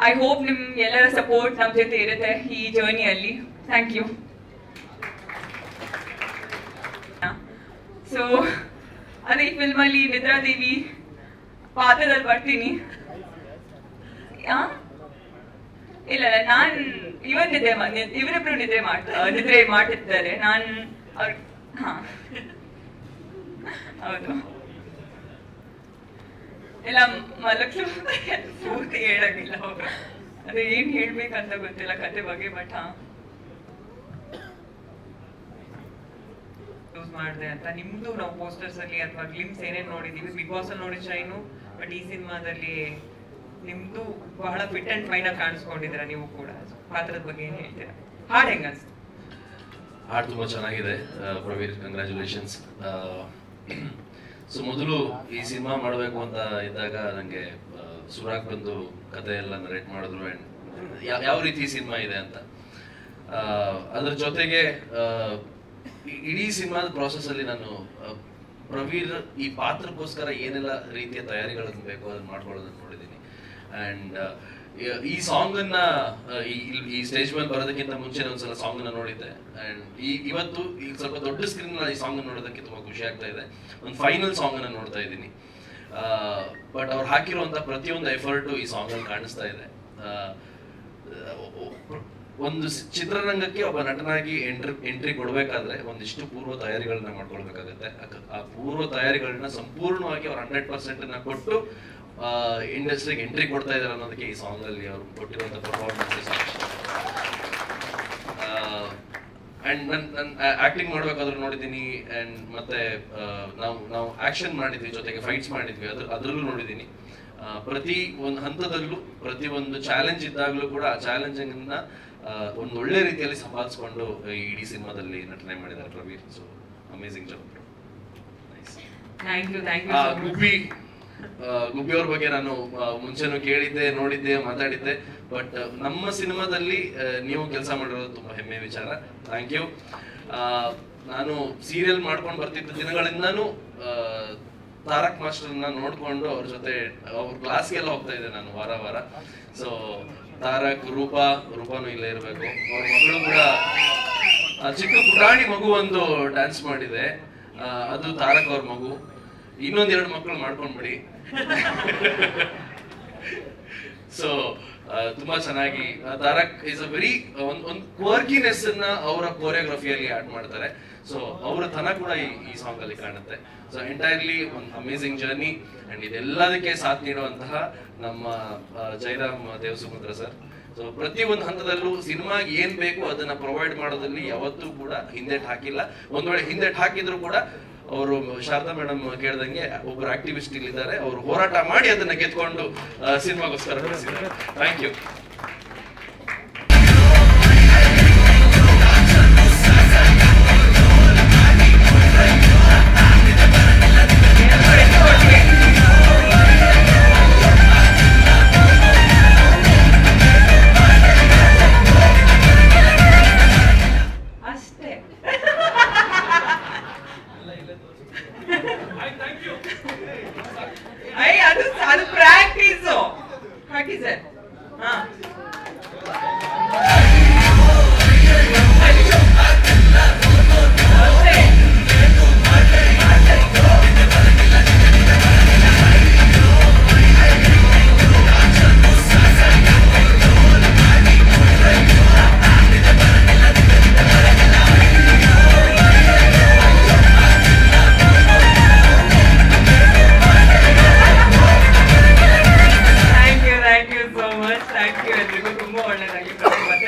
ಐ ಹೋಪ್ ನಿಮ್ ಎಲ್ಲರ ಸಪೋರ್ಟ್ ನಮ್ಮ ಜೊತೆ ಇರುತ್ತೆ ಈ ಜರ್ನಿಯಲ್ಲಿ. Thank you. ಸೊ ಅದೇ ಈ ಫಿಲ್ಮಲ್ಲಿ ನಿದ್ರಾದೇವಿ ಪಾತ್ರದಲ್ಲಿ ಬರ್ತೀನಿ. ಇಲ್ಲ, ನಾನ್ ಇವರಿಬ್ರು ನಿದ್ರೆ ಮಾಡ್ತಿದ್ದಾರೆ. ನಾನು ಹೌದು, ಇಲ್ಲ ಮಲಕ್ಲು ಪೂರ್ತಿ ಹೇಳಂಗಿಲ್ಲ ಅವರು, ಅದೇ ಏನ್ ಹೇಳ್ಬೇಕಂತ ಗೊತ್ತಿಲ್ಲ ಕತೆ ಬಗ್ಗೆ. ಬಟ್ ಯೂಸ್ ಮಾಡಿದೆ ಅಂತ ನಿಮ್ದು ನಾವು ಪೋಸ್ಟರ್ಸ್ ಅಲ್ಲಿ ಅಥವಾ ಗ್ಲಿಮ್ಸ್ ಏನೇನ್ ನೋಡಿದೀವಿ, ಬಿಗ್ ಬಾಸ್ ಅಲ್ಲಿ ನೋಡಿದ ಶೈನು, ಬಟ್ ಈ ಸಿನಿಮಾದಲ್ಲಿ ನಿಮ್ದು ಬಹಳ ಫಿಟ್ ಅಂಡ್ ಫೈನ್ ಆಗಿ ಕಾಣಿಸ್ಕೊಂಡಿದ್ದೀರಾ ನೀವು ಕೂಡ. ಪಾತ್ರದ ಬಗ್ಗೆ ಏನ್ ಹೇಳ್ತೀರಾ? ಹಾಡ್ ಹೆಂಗ ಅನ್ಸ್ತು? ಹಾಡು ತುಂಬಾ ಚೆನ್ನಾಗಿದೆ ಪ್ರವೀರ್, ಕಂಗ್ರ್ಯಾಚುಲೇಷನ್ಸ್. ಸೊ ಮೊದಲು ಈ ಸಿನಿಮಾ ಮಾಡಬೇಕು ಅಂತ ಇದ್ದಾಗ ನನಗೆ ಸುರಾಗ್ ಬಂದು ಕತೆ ಎಲ್ಲ ನರೇಟ್ ಮಾಡಿದ್ರು ಆ್ಯಂಡ್ ಯಾವ ರೀತಿ ಸಿನಿಮಾ ಇದೆ ಅಂತ. ಅದ್ರ ಜೊತೆಗೆ ಇಡೀ ಸಿನಿಮಾದ ಪ್ರಾಸೆಸ್ ಅಲ್ಲಿ ನಾನು ಪ್ರವೀರ್ ಈ ಪಾತ್ರಕ್ಕೋಸ್ಕರ ಏನೆಲ್ಲ ರೀತಿಯ ತಯಾರಿಗಳನ್ನು ಬೇಕು ಅದನ್ನ ಮಾಡ್ಕೊಳ್ಳೋದನ್ನ ನೋಡಿದ್ದೀನಿ. ಆ್ಯಂಡ್ ಈ ಸಾಂಗ್ ಅನ್ನ ಈ ಸ್ಟೇಜ್ ಮೇಲೆ ಬರೋದಕ್ಕಿಂತ ಮುಂಚೆ ಒಂದ್ಸಲ ಸಾಂಗ್ ಅನ್ನ ನೋಡಿದ್ದೆ. ಅಂಡ್ ಇವತ್ತು ಈಗ ಸ್ವಲ್ಪ ದೊಡ್ಡ ಸ್ಕ್ರೀನ್ ಈ ಸಾಂಗ್ ನೋಡೋದಕ್ಕೆ ತುಂಬಾ ಖುಷಿ ಆಗ್ತಾ ಇದೆ. ಒಂದು ಫೈನಲ್ ಸಾಂಗ್ ಅನ್ನ ನೋಡ್ತಾ ಇದ್ದೀನಿ. ಬಟ್ ಅವ್ರು ಹಾಕಿರುವಂತ ಪ್ರತಿಯೊಂದು ಎಫರ್ಟ್ ಈ ಸಾಂಗ್ ಅಲ್ಲಿ ಕಾಣಿಸ್ತಾ ಇದೆ. ಒಂದು ಚಿತ್ರರಂಗಕ್ಕೆ ಒಬ್ಬ ನಟನಾಗಿ ಎಂಟ್ರಿ ಕೊಡ್ಬೇಕಾದ್ರೆ ಒಂದಿಷ್ಟು ಪೂರ್ವ ತಯಾರಿಗಳನ್ನ ಮಾಡ್ಕೊಳ್ಬೇಕಾಗತ್ತೆ. ಆ ಪೂರ್ವ ತಯಾರಿಗಳನ್ನ ಸಂಪೂರ್ಣವಾಗಿ ಅವ್ರು 100% ಕೊಟ್ಟು ಇಂಡಸ್ಟ್ರಿಗೆ ಎಂಟ್ರಿ ಕೊಡ್ತಾ ಇದಾರೆ ಅನ್ನೋದಕ್ಕೆ ಈ ಸಾಂಗ್ ಅಲ್ಲಿ ಅವ್ರು ಕೊಟ್ಟಿರುವಂತ ಪರ್ಫಾರ್ಮೆನ್ಸ್. ಅಂಡ್ ನನ್ ಆಕ್ಟಿಂಗ್ ಮಾಡ್ಬೇಕಾದ್ರೂ ನೋಡಿದ್ದೀನಿ. ಅಂಡ್ ಮತ್ತೆ ನಾವು ಆಕ್ಷನ್ ಮಾಡಿದ್ವಿ, ಜೊತೆಗೆ ಫೈಟ್ಸ್ ಮಾಡಿದ್ವಿ, ಅದ್ರಲ್ಲೂ ನೋಡಿದ್ದೀನಿ. ಪ್ರತಿ ಒಂದು ಹಂತದಲ್ಲೂ ಪ್ರತಿ ಒಂದು ಚಾಲೆಂಜ್ ಇದ್ದಾಗಲೂ ಕೂಡ ಆ ಚಾಲೆಂಜಿಂಗ್ ಅನ್ನ ಒಂದು ಒಳ್ಳೆ ರೀತಿಯಲ್ಲಿ ಸಂಪಾದಿಸ್ಕೊಂಡು ಈ ಇಡೀ ಸಿನಿಮಾದಲ್ಲಿ ನಟನೆ ಮಾಡಿದ್ದಾರೆ Praveer. So amazing job. Gubbi ಅವ್ರ ಬಗ್ಗೆ ನಾನು ಮುಂಚೆನೂ ಕೇಳಿದ್ದೆ, ನೋಡಿದ್ದೆ, ಮಾತಾಡಿದ್ದೆ. ಬಟ್ ನಮ್ಮ ಸಿನಿಮಾದಲ್ಲಿ ನೀವು ಕೆಲಸ ಮಾಡಿರೋದು ತುಂಬಾ ಹೆಮ್ಮೆ ವಿಚಾರ. Thank you. ನಾನು ಸೀರಿಯಲ್ ಮಾಡ್ಕೊಂಡು ಬರ್ತಿದ್ದ ದಿನಗಳಿಂದಾನು ತಾರಕ್ ಮಾಸ್ಟರ್ನ ನೋಡ್ಕೊಂಡು ಅವ್ರ ಜೊತೆ ಅವ್ರ ಕ್ಲಾಸ್ಗೆಲ್ಲ ಹೋಗ್ತಾ ಇದ್ದೆ ನಾನು ವಾರ. ಸೊ ತಾರಕ್, ರೂಪಾನು ಇಲ್ಲೇ ಇರಬೇಕು. ಅವ್ರ ಮಗಳು ಕೂಡ ಚಿಕ್ಕ ಪುಟಾಣಿ ಮಗು ಒಂದು ಡ್ಯಾನ್ಸ್ ಮಾಡಿದೆ, ಅದು ತಾರಕ್ ಅವ್ರ ಮಗು. ಇನ್ನೊಂದೆರಡು ಮಕ್ಕಳು ಮಾಡ್ಕೊಂಡ್ಬಿಡಿ. ಸೊ ತುಂಬಾ ಚೆನ್ನಾಗಿ ತಾರಕ್ ಇಸ್ ಅ ವೆರಿ ಒಂದು ಕ್ವರ್ಕಿನೆಸ್ ಅನ್ನ ಅವರ ಕೋರಿಯೋಗ್ರಫಿಯಲ್ಲಿ ಆಡ್ ಮಾಡ್ತಾರೆ. ಸೊ ಅವರ ತನ ಕೂಡ ಈ ಸಾಂಗ್ ಅಲ್ಲಿ ಕಾಣುತ್ತೆ. ಸೊ ಎಂಟೈರ್ಲಿ ಒಂದು ಅಮೇಸಿಂಗ್ ಜರ್ನಿ. ಅಂಡ್ ಇದೆಲ್ಲದಕ್ಕೆ ಸಾಥ್ ನೀಡುವಂತಹ ನಮ್ಮ ಜಯರಾಮ್ ದೇವಸುಮಂದ್ರ ಸರ್. ಸೊ ಪ್ರತಿ ಒಂದು ಹಂತದಲ್ಲೂ ಸಿನಿಮಾಗೆ ಏನ್ ಬೇಕು ಅದನ್ನ ಪ್ರೊವೈಡ್ ಮಾಡೋದ್ರಲ್ಲಿ ಯಾವತ್ತೂ ಕೂಡ ಹಿಂದೆಟ್ ಹಾಕಿಲ್ಲ. ಒಂದ್ ವೇಳೆ ಹಿಂದೆಟ್ ಹಾಕಿದ್ರು ಕೂಡ ಅವರು ಶಾರದಾ ಮೇಡಮ್ ಕೇಳ್ದಂಗೆ ಒಬ್ಬರು ಆಕ್ಟಿವಿಸ್ಟ್ ಇಲ್ಲಿದ್ದಾರೆ, ಅವರು ಹೋರಾಟ ಮಾಡಿ ಅದನ್ನ ಗೆದ್ಕೊಂಡು ಸಿನಿಮಾಗೋಸ್ಕರ ಕಳಿಸಿದ್ದಾರೆ. Thank you. ಅದು ಪ್ರಾಕ್ಟೀಸ್.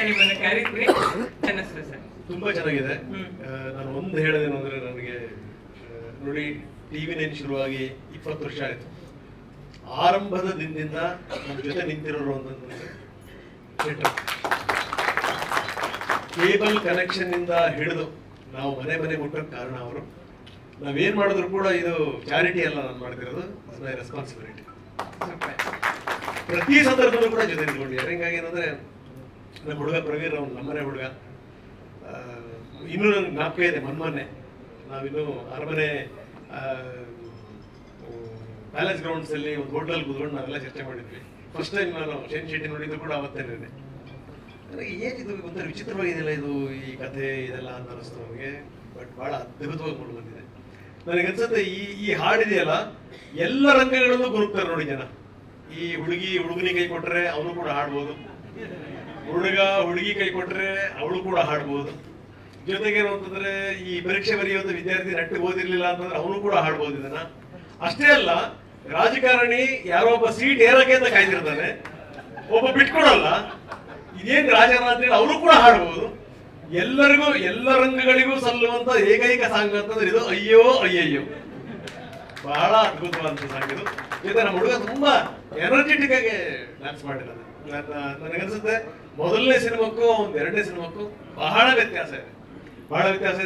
ನಿಮ್ಮನ್ನು ಕರೀತೀವಿ ಅನ್ನಿಸ್ತು ಸರ್. ತುಂಬಾ ಚೆನ್ನಾಗಿದೆ. ನಾನು ಒಂದು ಹೇಳೋದೇನು ಅಂದ್ರೆ, ನನಗೆ ನೋಡಿ, TV9 ಶುರುವಾಗಿ 20 ವರ್ಷ ಆಯ್ತು. ಆರಂಭದ ದಿನದಿಂದ ನಮ್ಮ ಜೊತೆ ನಿಂತಿರೋರು ಅಂತಂದ್ರೆ ಕೇಬಲ್ ಕನೆಕ್ಷನ್ ಇಂದ ಹಿಡಿದು ನಾವು ಮನೆ ಮುಟ್ಟೋಕೆ ಕಾರಣ ಅವರು. ನಾವೇನ್ ಮಾಡಿದ್ರು ಕೂಡ ಇದು ಚಾರಿಟಿ ಅಲ್ಲ, ನಾನು ಮಾಡ್ತಿರೋದು ರೆಸ್ಪಾನ್ಸಿಬಿಲಿಟಿ. ಪ್ರತಿ ಸಂದರ್ಭದಲ್ಲೂ ಕೂಡ ಜೊತೆ ನಿಂತ್ಕೊಂಡಿದ್ದಾರೆ. ಹಿಂಗಾಗಿ ಏನಂದ್ರೆ, ನಮ್ಮ ಹುಡುಗ ಪ್ರವೀರ್, ಅವ್ನು ನಮ್ಮನೆ ಹುಡುಗ. ಇನ್ನೂ ನನಗೆ ಜ್ಞಾಪಕ ಇದೆ, ಮೊನ್ನೆ ನಾವಿನ್ನು ಅರಮನೆ ಪ್ಯಾಲೇಸ್ ಗ್ರೌಂಡ್ಸ್ ಅಲ್ಲಿ ಒಂದು ಹೋಟೆಲ್ ಕೂತ್ಕೊಂಡು ನಾವೆಲ್ಲ ಚರ್ಚೆ ಮಾಡಿದ್ವಿ. ಫಸ್ಟ್ ಟೈಮ್ ನಾನು ಶೇನ್ ಶೆಟ್ಟಿ ನೋಡಿದ್ದು ಕೂಡ ಅವತ್ತೇನೆ. ನನಗೆ ಏನಿದು ಒಂಥರ ವಿಚಿತ್ರವಾಗಿದೆಯಲ್ಲ ಇದು, ಈ ಕಥೆ ಇದೆಲ್ಲ ಅಂತ ಅನಿಸ್ತು ನನಗೆ. ಬಟ್ ಬಹಳ ಅದ್ಭುತವಾಗಿ ಮೂಡಿ ಬಂದಿದೆ. ನನಗನ್ಸುತ್ತೆ ಈ ಹಾಡಿದೆಯಲ್ಲ, ಎಲ್ಲ ರಂಗಗಳಲ್ಲೂ ಗುರುಕ್ತಾರೆ ನೋಡಿ ಜನ. ಈ ಹುಡುಗನಿ ಕೈ ಕೊಟ್ರೆ ಅವನು ಕೂಡ ಹಾಡ್ಬೋದು, ಹುಡುಗಿ ಕೈ ಕೊಟ್ರೆ ಅವಳು ಕೂಡ ಹಾಡ್ಬೋದು. ಜೊತೆಗೆ ಏನು ಅಂತಂದ್ರೆ, ಈ ಪರೀಕ್ಷೆ ಬರೆಯುವಂತ ವಿದ್ಯಾರ್ಥಿ ನೆಟ್ಟಿಗೆ ಓದಿರ್ಲಿಲ್ಲ ಅಂತಂದ್ರೆ ಅವನು ಕೂಡ ಹಾಡ್ಬೋದು ಇದನ್ನ. ಅಷ್ಟೇ ಅಲ್ಲ, ರಾಜಕಾರಣಿ ಯಾರೋ ಒಬ್ಬ ಸೀಟ್ ಏರಕ್ಕೆ ಅಂತ ಕಾಯ್ದಿರ್ತಾನೆ, ಒಬ್ಬ ಬಿಟ್ಕೊಡಲ್ಲ, ಇದೇನ್ ರಾಜಕಾರಣ ಅಂತೇಳಿ ಅವರು ಕೂಡ ಹಾಡ್ಬೋದು. ಎಲ್ಲರಿಗೂ, ಎಲ್ಲ ರಂಗಗಳಿಗೂ ಸಲ್ಲುವಂತ ಏಕೈಕ ಸಾಂಗ್ ಅಂತಂದ್ರೆ ಇದು ಅಯ್ಯೋ ಅಯ್ಯಯ್ಯೋ. ಬಹಳ ಅದ್ಭುತವಾದಂತ ಸಾಂಗ್ ಇದು. ಜೊತೆ ನಮ್ಮ ಹುಡುಗ ತುಂಬಾ ಎನರ್ಜೆಟಿಕ್ ಆಗಿ ಡ್ಯಾನ್ಸ್ ಮಾಡಿರೋದು. ನನಗನ್ಸುತ್ತೆ ಮೊದಲನೇ ಸಿನಿಮಾಕ್ಕೂ ಒಂದು ಎರಡನೇ ಸಿನಿಮಾಕ್ಕೂ ಬಹಳ ವ್ಯತ್ಯಾಸ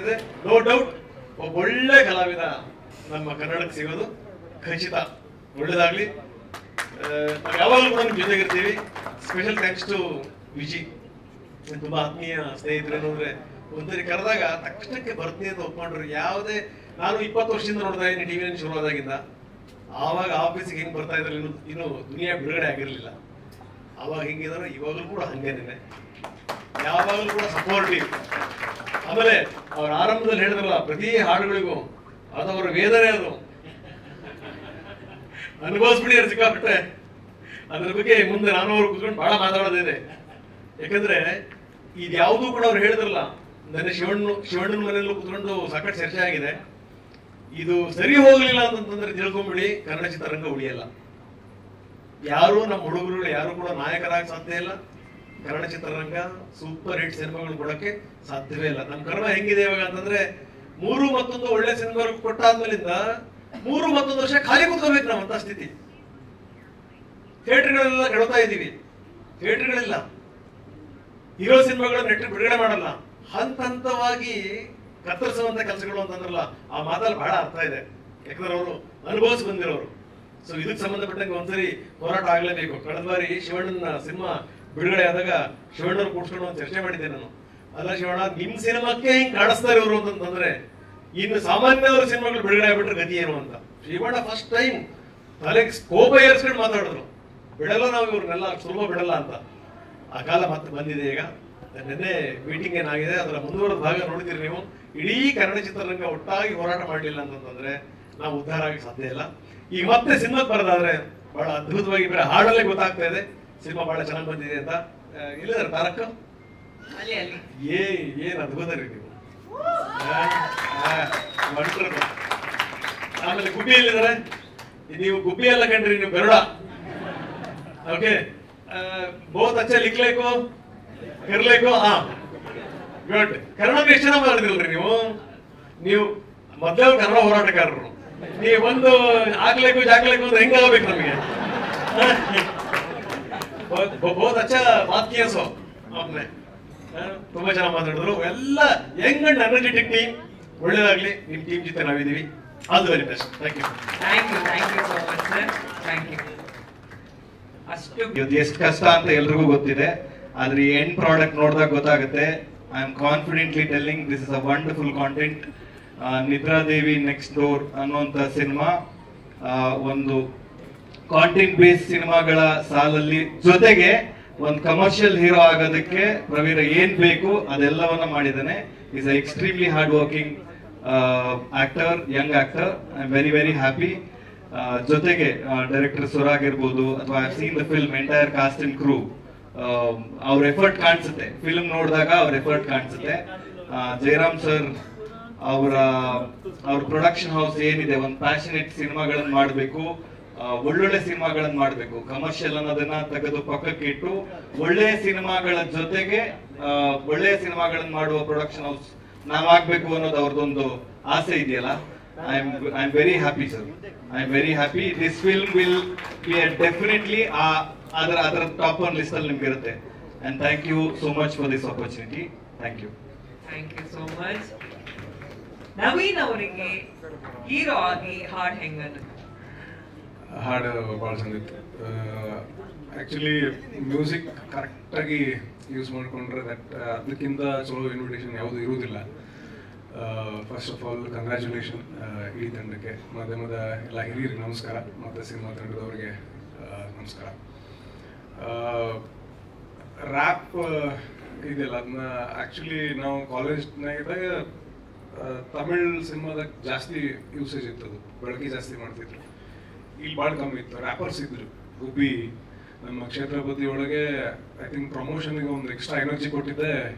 ಇದೆ. ನೋ ಡೌಟ್ ಒಬ್ಬ ಒಳ್ಳೆ ಕಲಾವಿದ ನಮ್ಮ ಕನ್ನಡಕ್ಕೆ ಸಿಗೋದು ಖಚಿತ. ಒಳ್ಳೇದಾಗ್ಲಿ. ನಾವು ಯಾವಾಗಲೂ ಕೂಡ ನಿಮ್ಮ ಜೊತೆಗಿರ್ತೀವಿ. ಸ್ಪೆಷಲ್ ಥ್ಯಾಂಕ್ಸ್ ಟು ವಿಜಿ, ತುಂಬಾ ಆತ್ಮೀಯ ಸ್ನೇಹಿತರು. ಏನಂದ್ರೆ, ಒಂದ್ಸರಿ ಕರೆದಾಗ ತಕ್ಷಣಕ್ಕೆ ಬರ್ತೀನಿ ಅಂತ ಒಪ್ಕೊಂಡ್ರು. ಯಾವುದೇ, ನಾನು 20 ವರ್ಷದಿಂದ ನೋಡ್ತಾ ಇದ್ದೀನಿ TV9 ಶುರುವಾದಾಗಿಂದ. ಆವಾಗ ಆಫೀಸಿಗೆ ಹೆಂಗ್ ಬರ್ತಾ ಇದ್ರೆ ಇನ್ನು ದುನಿಯಾ ಬಿಡುಗಡೆ ಆಗಿರ್ಲಿಲ್ಲ. ಆವಾಗ ಹೆಂಗಿದಾರೋ ಇವಾಗಲೂ ಕೂಡ ಹಂಗೇನೆ, ಯಾವಾಗಲೂ ಕೂಡ ಸಪೋರ್ಟಿವ್. ಆಮೇಲೆ ಅವ್ರ ಆರಂಭದಲ್ಲಿ ಹೇಳಿದ್ರಲ್ಲ, ಪ್ರತಿ ಹಾಡುಗಳಿಗೂ ಅದವರ ವೇದನೆ, ಅದು ಅನುಭವಿಸ್ಬಿಡಿ ಸಿಕ್ಕಾಬಿಟ್ಟೆ. ಅದ್ರ ಬಗ್ಗೆ ಮುಂದೆ ನಾನು ಅವ್ರು ಕೂತ್ಕೊಂಡು ಬಹಳ ಮಾತಾಡೋದಿದೆ. ಯಾಕಂದ್ರೆ ಇದ್ಯಾವುದೂ ಕೂಡ ಅವ್ರು ಹೇಳಿದ್ರಲ್ಲ, ನನ್ನ ಶಿವಣ್ಣನ ಮನೆಯಲ್ಲೂ ಕೂತ್ಕೊಂಡು ಸಾಕಷ್ಟು ಚರ್ಚೆ ಆಗಿದೆ. ಇದು ಸರಿ ಹೋಗ್ಲಿಲ್ಲ ಅಂತಂದ್ರೆ ತಿಳ್ಕೊಂಬಿಡಿ, ಕನ್ನಡ ಚಿತ್ರರಂಗ ಉಳಿಯಲ್ಲ. ಯಾರು ನಮ್ಮ ಹುಡುಗರು ಯಾರು ಕೂಡ ನಾಯಕರಾಗಿ ಸಾಧ್ಯ ಇಲ್ಲ. ಕನ್ನಡ ಚಿತ್ರರಂಗ ಸೂಪರ್ ಹಿಟ್ ಸಿನಿಮಾಗಳು ಕೊಡಕ್ಕೆ ಸಾಧ್ಯವೇ ಇಲ್ಲ. ನಮ್ಮ ಕರ್ಮ ಹೆಂಗಿದೆ ಇವಾಗ ಅಂತಂದ್ರೆ, 3 ಮತ್ತೊಂದು ಒಳ್ಳೆ ಸಿನಿಮಾ ಕೊಟ್ಟಾದ್ಮೇಲಿಂದ 3 ಮತ್ತೊಂದು ವರ್ಷ ಖಾಲಿ ಕೂತ್ಕೋಬೇಕು ನಾವು ಅಂತ ಸ್ಥಿತಿ. ಥಿಯೇಟರ್ಗಳೆಲ್ಲ ಕೆಡ್ತಾ ಇದೀವಿ, ಥಿಯೇಟರ್ಗಳಿಲ್ಲ. ಹೀರೋ ಸಿನಿಮಾಗಳನ್ನ ನೆಟ್ಟು ಬಿಡುಗಡೆ ಮಾಡಲ್ಲ. ಹಂತವಾಗಿ ಕತ್ತರಿಸುವಂತ ಕೆಲಸಗಳು ಅಂತಂದ್ರಲ್ಲ, ಆ ಮಾತಲ್ಲಿ ಬಹಳ ಅರ್ಥ ಇದೆ. ಯಾಕಂದ್ರೆ ಅವರು ಅನುಭವಿಸಿ ಬಂದಿರೋರು. ಸೊ ಇದಕ್ಕೆ ಸಂಬಂಧಪಟ್ಟಂಗೆ ಒಂದ್ಸರಿ ಹೋರಾಟ ಆಗ್ಲೇಬೇಕು. ಕಳೆದ ಬಾರಿ ಶಿವಣ್ಣನ ಸಿನಿಮಾ ಬಿಡುಗಡೆ ಆದಾಗ ಶಿವಣ್ಣವ್ರು ಕೂಡ್ಸ್ಕೊಂಡು ಒಂದು ಚರ್ಚೆ ಮಾಡಿದ್ದೆ ನಾನು. ಅಲ್ಲ ಶಿವಣ್ಣ, ನಿಮ್ ಸಿನಿಮಾಕ್ಕೆ ಹಿಂಗ್ ಕಾಣಿಸ್ತಾರೆ ಇವರು ಅಂತಂದ್ರೆ, ಇನ್ನು ಸಾಮಾನ್ಯವ್ರ ಸಿನಿಮಾಗಳು ಬಿಡುಗಡೆ ಆಗ್ಬಿಟ್ರೆ ಗತಿ ಏನು ಅಂತ ಶಿವಣ್ಣ ಫಸ್ಟ್ ಟೈಮ್ ತಲೆಗೆ ಕೋಪ ಏರ್ಸ್ಕೊಂಡು ಮಾತಾಡಿದ್ರು. ಬಿಡಲ್ಲ ನಾವು ಇವ್ರನ್ನೆಲ್ಲ ಸುಲಭ ಬಿಡಲ್ಲ ಅಂತ. ಆ ಕಾಲ ಮತ್ತೆ ಬಂದಿದೆ. ಈಗ ನಿನ್ನೆ ಮೀಟಿಂಗ್ ಏನಾಗಿದೆ, ಅದರ ಮುಂದುವರೆದ ಭಾಗ ನೋಡಿದಿರಿ ನೀವು. ಇಡೀ ಕನ್ನಡ ಚಿತ್ರರಂಗ ಒಟ್ಟಾಗಿ ಹೋರಾಟ ಮಾಡಲಿಲ್ಲ ಅಂತಂದ್ರೆ ನಾವು ಉದ್ಧಾರ ಆಗಿ ಸಾಧ್ಯ ಇಲ್ಲ. ಈಗ ಮತ್ತೆ ಸಿನಿಮಾಕ್ಕೆ ಬರೋದಾದ್ರೆ ಬಹಳ ಅದ್ಭುತವಾಗಿ ಬೇರೆ ಹಾಡಲ್ಲೇ ಗೊತ್ತಾಗ್ತಾ ಇದೆ ಸಿನಿಮಾ ಬಹಳ ಚೆನ್ನಾಗಿ ಬಂದಿದೆ ಅಂತ. ಇಲ್ಲಿದ್ದಾರೆ ತಾರಕ್ಕ, ಏನ್ ಅದ್ಭುತ ರೀ ನೀವು. ಆಮೇಲೆ ಗುಬ್ಬಿ ಎಲ್ಲಿದ್ದಾರೆ? ನೀವು ಗುಬ್ಬಿ ಎಲ್ಲ ಕಂಡ್ರಿ, ನೀವು ಗರುಡ. ಓಕೆ, ಬಹುತ್ ಅಚ್ಚ ಲಿಖ್ಲೇಕು ಕರ್ಲೇಕು. ಹಾ, ಗುಡ್. ಕನ್ನಡ ಎಷ್ಟು ಜನ ಮಾಡಿದ್ರಲ್ರಿ ನೀವು ಮೊದಲೇ ಕನ್ನಡ ಹೋರಾಟಗಾರರು. ನೀವು ಒಂದು ಆಗ್ಲೇಕು ಜಾಗ್ಲೇಕು ಅಂದ್ರೆ ಹೆಂಗಾಗಬೇಕು ನಮಗೆ? ಬಹುತ್ ಅಚ್ಚ ಮಾತ್ ಕಿಯಾ ಸೋ ಆಪ್ನೆ. ತುಂಬಾ ಚೆನ್ನಾಗಿ ಮಾತಾಡಿದ್ರು. ಎಲ್ಲ ಯಂಗ್ ಅಂಡ್ ಎನರ್ಜೆಟಿಕ್ ಟೀಮ್. ಒಳ್ಳೇದಾಗ್ಲಿ. ನಿಮ್ ಟೀಮ್ ಜೊತೆ ನಾವಿದೀವಿ. All the very best. Thank you so much sir. Thank you. ಇದು ಎಷ್ಟು ಕಷ್ಟ ಅಂತ ಎಲ್ರಿಗೂ ಗೊತ್ತಿದೆ, ಆದ್ರೆ ಎಂಡ್ ಪ್ರಾಡಕ್ಟ್ ನೋಡಿದಾಗ ಗೊತ್ತಾಗುತ್ತೆ. I am confidently telling this is a wonderful content. Nidradevi next door ಅನ್ನುವಂತ ಸಿನಿಮಾ ಒಂದು ಕಾಂಟೆಂಟ್ ಬೇಸ್ಡ್ ಸಿನಿಮಾಗಳ ಸಾಲಲ್ಲಿ, ಜೊತೆಗೆ ಒಂದು ಕಮರ್ಷಿಯಲ್ ಹೀರೋ ಆಗೋದಕ್ಕೆ ಪ್ರವೀರ ಏನ್ ಬೇಕು ಅದೆಲ್ಲವನ್ನ ಮಾಡಿದ್ದಾನೆ. Is a extremely hard working actor, young actor. I am very very happy. ಜೊತೆಗೆ ಡೈರೆಕ್ಟರ್ ಸುರಾಗ್ ಇರ್ಬೋದು, ಅಥವಾ I seen the film, entire cast and crew, ಅವ್ರ ಎಫರ್ಟ್ ಕಾಣಿಸುತ್ತೆ. ಫಿಲ್ಮ್ ನೋಡಿದಾಗ ಅವ್ರ ಎಫರ್ಟ್ ಕಾಣಿಸುತ್ತೆ. ಜಯರಾಮ್ ಸರ್ ಅವ್ರ ಪ್ರೊಡಕ್ಷನ್ ಹೌಸ್ ಏನಿದೆ, ಒಂದು ಪ್ಯಾಷನೇಟ್ ಸಿನಿಮಾಗಳನ್ನ ಮಾಡಬೇಕು, ಒಳ್ಳೊಳ್ಳೆ ಸಿನಿಮಾಗಳನ್ನ ಮಾಡಬೇಕು. ಕಮರ್ಷಿಯಲ್ ಅನ್ನೋದನ್ನ ತೆಗೆದು ಪಕ್ಕಕ್ಕೆ ಇಟ್ಟು ಒಳ್ಳೆಯ ಸಿನಿಮಾಗಳ ಜೊತೆಗೆ ಒಳ್ಳೆಯ ಸಿನಿಮಾಗಳನ್ನ ಮಾಡುವ ಪ್ರೊಡಕ್ಷನ್ ಹೌಸ್ ನಾವಾಗಬೇಕು ಅನ್ನೋದು ಅವ್ರದ್ದೊಂದು ಆಸೆ ಇದೆಯಲ್ಲ. I am very happy sir. I am very happy. This film will be definitely ಅದರ ಟಾಪ್ ಒನ್ ಲಿಸ್ಟ್ ಅಲ್ಲಿ ನಿಮ್ಗೆ ಇರುತ್ತೆ. And thank you so much for this opportunity. Thank you. Thank you so much. Naveen ಅವರಿಗೆ hero ಆಗಿ ಹಾಡು ಹೆಂಗನ್ನು? ಹಾಡು ಭಾಳ ಚಂದ ಇತ್ತು. ಆ್ಯಕ್ಚುಲಿ ಮ್ಯೂಸಿಕ್ ಕರೆಕ್ಟಾಗಿ ಯೂಸ್ ಮಾಡಿಕೊಂಡ್ರೆ ಅದಕ್ಕಿಂತ ಚಲೋ ಇನ್ವಿಟೇಷನ್ ಯಾವುದೂ ಇರುವುದಿಲ್ಲ. ಫಸ್ಟ್ ಆಫ್ ಆಲ್ ಕಂಗ್ರ್ಯಾಚುಲೇಷನ್ ಇಡೀ ತಂಡಕ್ಕೆ, ಮಾಧ್ಯಮದ ಎಲ್ಲ ಹಿರಿಯರಿಗೆ ನಮಸ್ಕಾರ, ಮತ್ತು ಸಿನಿಮಾ ತಂಡದವರಿಗೆ ನಮಸ್ಕಾರ. ರ್ಯಾಪ್ ಇದೆಯಲ್ಲ, ಅದನ್ನ ಆ್ಯಕ್ಚುಲಿ ನಾವು ಕಾಲೇಜ್ನಾಗಿದ್ದಾಗ ತಮಿಳ್ ಸಿನಿಮಾದಾಗ ಜಾಸ್ತಿ ಯೂಸೇಜ್ ಇತ್ತು, ಅದು ಬಳಕೆ ಜಾಸ್ತಿ ಮಾಡ್ತಿದ್ರು. ಇಲ್ಲಿ ಭಾಳ ಕಮ್ಮಿ ಇತ್ತು. ರ್ಯಾಪರ್ಸ್ ಇದ್ರು. ಗುಬ್ಬಿ ನಮ್ಮ ಕ್ಷೇತ್ರಪತಿ ಒಳಗೆ ಐ ಥಿಂಕ್ ಪ್ರಮೋಷನ್ಗೆ ಒಂದು ಎಕ್ಸ್ಟ್ರಾ ಎನರ್ಜಿ ಕೊಟ್ಟಿದ್ದೆ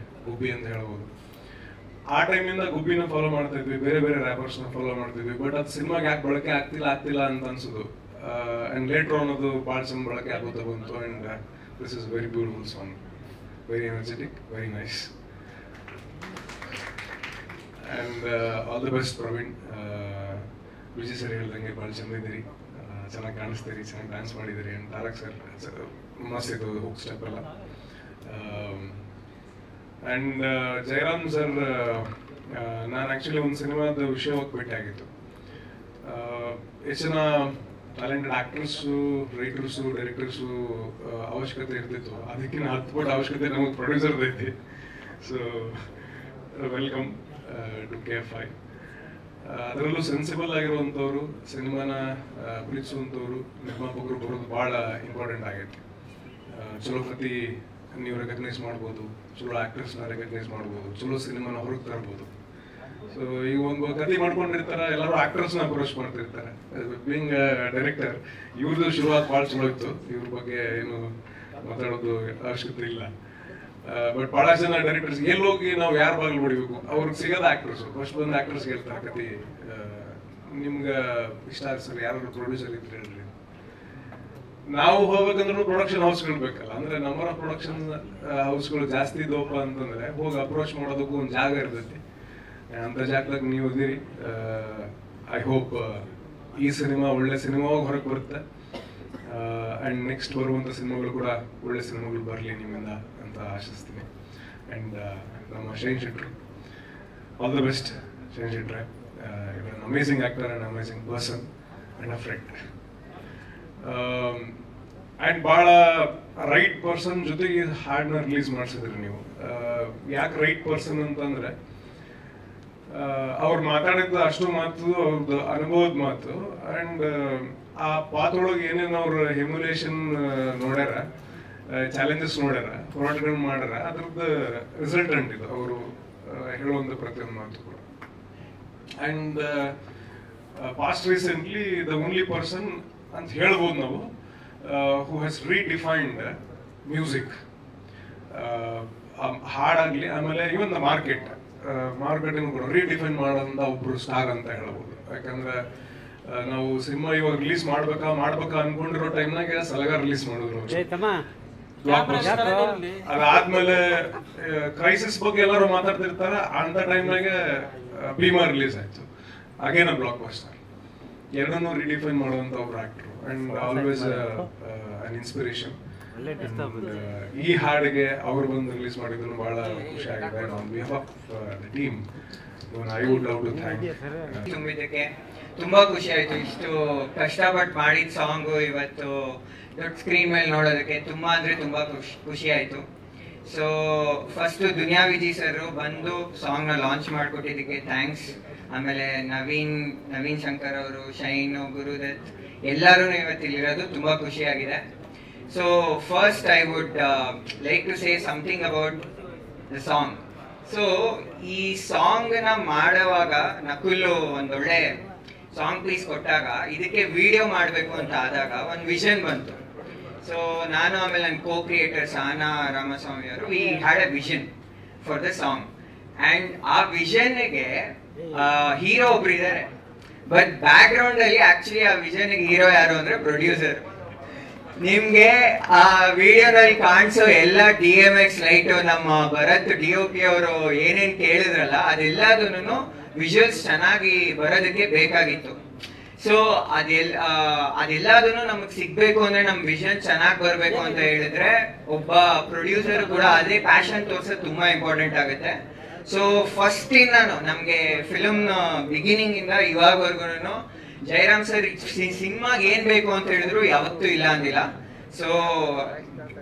ಗುಬ್ಬಿ ಅಂತ ಹೇಳ್ಬೋದು. ಆ ಟೈಮಿಂದ ಗುಬ್ಬಿನ ಫಾಲೋ ಮಾಡ್ತಾ ಇದ್ವಿ, ಬೇರೆ ಬೇರೆ ರ್ಯಾಪರ್ಸ್ನ ಫಾಲೋ ಮಾಡ್ತಿದ್ವಿ. ಬಟ್ ಅದು ಸಿನಿಮಾಗೆ ಯಾಕೆ ಬಳಕೆ ಆಗ್ತಿಲ್ಲ ಅಂತ ಅನ್ಸೋದು. ಆ್ಯಂಡ್ ಲೇಟ್ರ್ ಆನ್ ಅದು ಭಾಳ ಚಂದ ಬಳಕೆ ಆಗೋದು ಬಂತು. And this is very beautiful song, very energetic, very nice. And all the best Praveen. Vijay sir ಹೇಳ್ದಂಗೆ ಭಾಳ ಚಂದ ಇದ್ದೀರಿ, ಚೆನ್ನಾಗಿ ಕಾಣಿಸ್ತೀರಿ, ಚೆನ್ನಾಗಿ ಡ್ಯಾನ್ಸ್ ಮಾಡಿದ್ದೀರಿ. ಆ್ಯಂಡ್ ತಾರಕ್ ಸರ್ ಮಸ್ತ್ ಇತ್ತು ಹುಕ್ ಸ್ಟೆಪ್ ಎಲ್ಲ. ಆ್ಯಂಡ್ ಜಯರಾಮ್ ಸರ್, ನಾನು ಆ್ಯಕ್ಚುಲಿ ಒಂದು ಸಿನಿಮಾದ ವಿಷಯ ಭೇಟಿ ಆಗಿತ್ತು. ಎಷ್ಟು ಜನ ಟ್ಯಾಲೆಂಟೆಡ್ ಆ್ಯಕ್ಟರ್ಸು, ರೈಟರ್ಸು, ಡೈರೆಕ್ಟರ್ಸು ಅವಶ್ಯಕತೆ ಇರ್ತಿತ್ತು, ಅದಕ್ಕಿಂತ 10 ಪಟ್ಟು ಅವಶ್ಯಕತೆ ನಮಗೆ ಪ್ರೊಡ್ಯೂಸರ್ದು ಐತಿ. So welcome to KFI. ಅದರಲ್ಲೂ ಸೆನ್ಸಿಬಲ್ ಆಗಿರುವಂಥವ್ರು, ಸಿನಿಮಾನ ಪ್ರೀತಿಸುವಂಥವ್ರು, ನಿರ್ಮಾಪಕರು ಬರೋದು ಭಾಳ ಇಂಪಾರ್ಟೆಂಟ್ ಆಗೈತೆ. ಚಲೋ ಕತೆ ನೀವು ರೆಕಗ್ನೈಸ್ ಮಾಡ್ಬೋದು, ಚಲೋ ಆ್ಯಕ್ಟರ್ಸ್ನ ರೆಕಗ್ನೈಸ್ ಮಾಡ್ಬೋದು, ಚಲೋ ಸಿನಿಮಾನ ಹೊರಗೆ ತರ್ಬೋದು. ಸೊ ಈಗ ಒಂದು ಕತೆ ಮಾಡ್ಕೊಂಡಿರ್ತಾರೆ, ಎಲ್ಲರೂ ಆ್ಯಕ್ಟರ್ಸ್ನ ಅಪ್ರೋಚ್ ಮಾಡ್ತಿರ್ತಾರೆ. ಬೀಯಿಂಗ್ ಡೈರೆಕ್ಟರ್ ಇವ್ರದ್ದು ಶುರುವಾತ್ ಭಾಳ ಚಲೋ ಇತ್ತು, ಇವ್ರ ಬಗ್ಗೆ ಏನು ಮಾತಾಡೋದು ಅವಶ್ಯಕತೆ ಇಲ್ಲ. ಬಟ್ ಭಾಳ ಜನ ಡೈರೆಕ್ಟರ್ಸ್ ಎಲ್ಲೋಗಿ ನಾವು ಯಾರ ಬಾಗಿಲು ಹೊಡಿಬೇಕು, ಅವ್ರಿಗೆ ಸಿಗೋದು ಆ್ಯಕ್ಟರ್ಸು. ಫಸ್ಟ್ ಬಂದು ಆ್ಯಕ್ಟರ್ಸ್ಗೆ ಹೇಳ್ತಾರೆ ಕತೆ, ನಿಮ್ಗೆ ಇಷ್ಟ ಸರ್ ಯಾರು ಪ್ರೊಡ್ಯೂಸರ್ ಇದ್ರೆ ಹೇಳ್ರಿ. ನಾವು ಹೋಗ್ಬೇಕಂದ್ರೂ ಪ್ರೊಡಕ್ಷನ್ ಹೌಸ್ಗಳು ಬೇಕಲ್ಲ, ಅಂದ್ರೆ ನಂಬರ್ ಆಫ್ ಪ್ರೊಡಕ್ಷನ್ ಹೌಸ್ಗಳು ಜಾಸ್ತಿ ಇದ್ದವಪ್ಪ ಅಂತಂದ್ರೆ ಹೋಗಿ ಅಪ್ರೋಚ್ ಮಾಡೋದಕ್ಕೂ ಒಂದು ಜಾಗ ಇರ್ತೈತಿ. ಅಂತ ಜಾಗದಾಗ ನೀವು ಇದೀರಿ. ಐ ಹೋಪ್ ಈ ಸಿನಿಮಾ ಒಳ್ಳೆ ಸಿನಿಮಾವಾಗಿ ಹೊರಗೆ ಬರುತ್ತೆ. ಆ್ಯಂಡ್ ನೆಕ್ಸ್ಟ್ ಬರುವಂಥ ಸಿನಿಮಾಗಳು ಕೂಡ ಒಳ್ಳೆ ಸಿನಿಮಾಗಳು ಬರಲಿ ನಿಮ್ಮಿಂದ ಅಂತ ಆಶಿಸ್ತೀನಿ. ಆ್ಯಂಡ್ ನಮ್ಮ ಶೈನ್ ಶೆಟ್ರು, ಆಲ್ ದ ಬೆಸ್ಟ್ ಶೈನ್ ಶೆಟ್ರೆ. Amazing actor and amazing person and a friend. And ಭಾಳ ರೈಟ್ ಪರ್ಸನ್ ಜೊತೆಗೆ ಹಾಡನ್ನ ರಿಲೀಸ್ ಮಾಡಿಸಿದ್ರಿ ನೀವು. ಯಾಕೆ ರೈಟ್ ಪರ್ಸನ್ ಅಂತಂದರೆ ಅವ್ರು ಮಾತಾಡಿದ ಅಷ್ಟು ಮಾತು ಅವ್ರದ್ದು ಅನುಭವದ ಮಾತು. ಆ್ಯಂಡ್ ಆ ಪಾತ್ರೊಳಗೆ ಏನೇನು ಅವ್ರ ಹೆಮ್ಯುಲೇಷನ್ ನೋಡ್ಯಾರ, ಚಾಲೆಂಜಸ್ ನೋಡ್ಯಾರ, ಹೋರಾಟಗಳನ್ನ ಮಾಡ್ಯಾರ, ಅದ್ರದ್ದು ರಿಸಲ್ಟೆಂಟ್ ಇದು ಅವರು ಹೇಳುವಂಥ ಪ್ರತಿಯೊಂದು ಮಾತು ಕೂಡ. And past recently the only person ಅಂತ ಹೇಳ್ಬೋದು ನಾವು ಹೂ ಹ್ಯಾಸ್ ರೀಡಿಫೈನ್ಡ್ ಮ್ಯೂಸಿಕ್, ಹಾಡಾಗಲಿ, ಆಮೇಲೆ ಇವನ್ ದ ಮಾರ್ಕೆಟಿಂಗ್ ಕೂಡ ರೀಡಿಫೈನ್ ಮಾಡೋಂಥ ಒಬ್ರು ಸ್ಟಾರ್ ಅಂತ ಹೇಳ್ಬೋದು. ಯಾಕಂದ್ರೆ ನಾವು ಸಿನಿಮಾ ಇವಾಗ ರಿಲೀಸ್ ಮಾಡ್ಬೇಕಾ ಅನ್ಕೊಂಡಿರೋ ಟೈಮ್ನಾಗ ಸಲಗ ರಿಲೀಸ್ ಮಾಡಿದ್ರು. ಅದಾದ್ಮೇಲೆ ಕ್ರೈಸಿಸ್ ಬಗ್ಗೆ ಎಲ್ಲರೂ ಮಾತಾಡ್ತಿರ್ತಾರೆ, ಅಂತ ಟೈಮ್ನಾಗ ಭೀಮಾ ರಿಲೀಸ್ ಆಯ್ತು, ಅಗೇನ್ ಅ ಬ್ಲಾಕ್ ಬಸ್ಟರ್. ಎರಡನ್ನೂ ರಿಡಿಫೈನ್ ಮಾಡುವಂತ ಒಬ್ರು actor and always an inspiration. ಈ ಹಾಡಿಗೆ ಅವರು ಬಂದು ರಿಲೀಸ್ ಮಾಡಿದ್ರು ಬಹಳ ಖುಷಿ ಆಗಿದೆ. On behalf of the team I would love to thank. ತುಂಬಿದ್ದಕ್ಕೆ ತುಂಬಾ ಖುಷಿ ಆಯ್ತು. ಇಷ್ಟು ಕಷ್ಟಪಟ್ಟು ಮಾಡಿದ ಸಾಂಗು ಇವತ್ತು ದೊಡ್ಡ ಸ್ಕ್ರೀನ್ ಮೇಲೆ ನೋಡೋದಕ್ಕೆ ತುಂಬಾ ಅಂದ್ರೆ ತುಂಬಾ ಖುಷಿ ಆಯ್ತು. So first Duniya Vijay sir ಬಂದು ಸಾಂಗ್ ನ ಲಾಂಚ್ ಮಾಡಿಕೊಟ್ಟಿದ್ದಕ್ಕೆ ಥ್ಯಾಂಕ್ಸ್. ಆಮೇಲೆ ನವೀನ್ ಶಂಕರ್ ಅವರು, ಶೈನ್, ಗುರುದತ್ ಎಲ್ಲರೂ ಇವತ್ತು ಇಲ್ಲಿರೋದು ತುಂಬಾ ಖುಷಿಯಾಗಿದೆ. So first I would like to say something about the song. So ಈ ಸಾಂಗ್ ನ ಮಾಡುವಾಗ ನಕುಲ್ ಒಂದೊಳ್ಳೆ ಸಾಂಗ್ ಪ್ಲೀಸ್ ಕೊಟ್ಟಾಗ ಇದಕ್ಕೆ ವಿಡಿಯೋ ಮಾಡಬೇಕು ಅಂತ ಆದಾಗ ಒಂದು ವಿಷನ್ ಬಂತು. ಸೊ ನಾನು ಆಮೇಲೆ ನನ್ನ ಕೋ ಕ್ರಿಯೇಟರ್ ಸಾನಾ ರಾಮಸ್ವಾಮಿ ಅವರು we had a vision for the song. And ಆ ವಿಷನ್ಗೆ ಹೀರೋ ಒಬ್ರು ಇದ್ದಾರೆ, ಬಟ್ ಬ್ಯಾಕ್ ಗ್ರೌಂಡ್ ಅಲ್ಲಿ ಆಕ್ಚುಲಿ ಆ ವಿಷನ್ ಹೀರೋ ಯಾರು ಅಂದ್ರೆ ಪ್ರೊಡ್ಯೂಸರ್. ನಿಮ್ಗೆ ಆ ವಿಡಿಯೋನಲ್ಲಿ ಕಾಣಿಸೋ ಎಲ್ಲ DMX ಲೈಟ್ ನಮ್ಮ ಭರತ್ DOP ಅವರು ಏನೇನ್ ಕೇಳಿದ್ರಲ್ಲ ಅದೆಲ್ಲದನ್ನು ವಿಜುವಲ್ಸ್ ಚೆನ್ನಾಗಿ ಬರೋದಕ್ಕೆ ಬೇಕಾಗಿತ್ತು. ಸೊ ಅದೆಲ್ಲದನ್ನು ನಮಗ್ ಸಿಗ್ಬೇಕು ಅಂದ್ರೆ ನಮ್ ವಿಷನ್ ಚೆನ್ನಾಗಿ ಬರ್ಬೇಕು ಅಂತ ಹೇಳಿದ್ರೆ ಒಬ್ಬ ಪ್ರೊಡ್ಯೂಸರ್ ಕೂಡ ಅದೇ ಪ್ಯಾಷನ್ ತೋರ್ಸೋದು ತುಂಬಾ ಇಂಪಾರ್ಟೆಂಟ್ ಆಗುತ್ತೆ. ಸೊ ಫಸ್ಟ್ ಇಂದಾನು ನಮ್ಗೆ ಫಿಲ್ಮ್ ಬಿಗಿನಿಂಗ್ ಇಂದ ಇವಾಗವರೆಗೂ ಜಯರಾಮ್ ಸರ್ ಸಿನಿಮಾಗೆ ಏನ್ ಬೇಕು ಅಂತ ಹೇಳಿದ್ರು ಯಾವತ್ತೂ ಇಲ್ಲ ಅಂದಿಲ್ಲ. So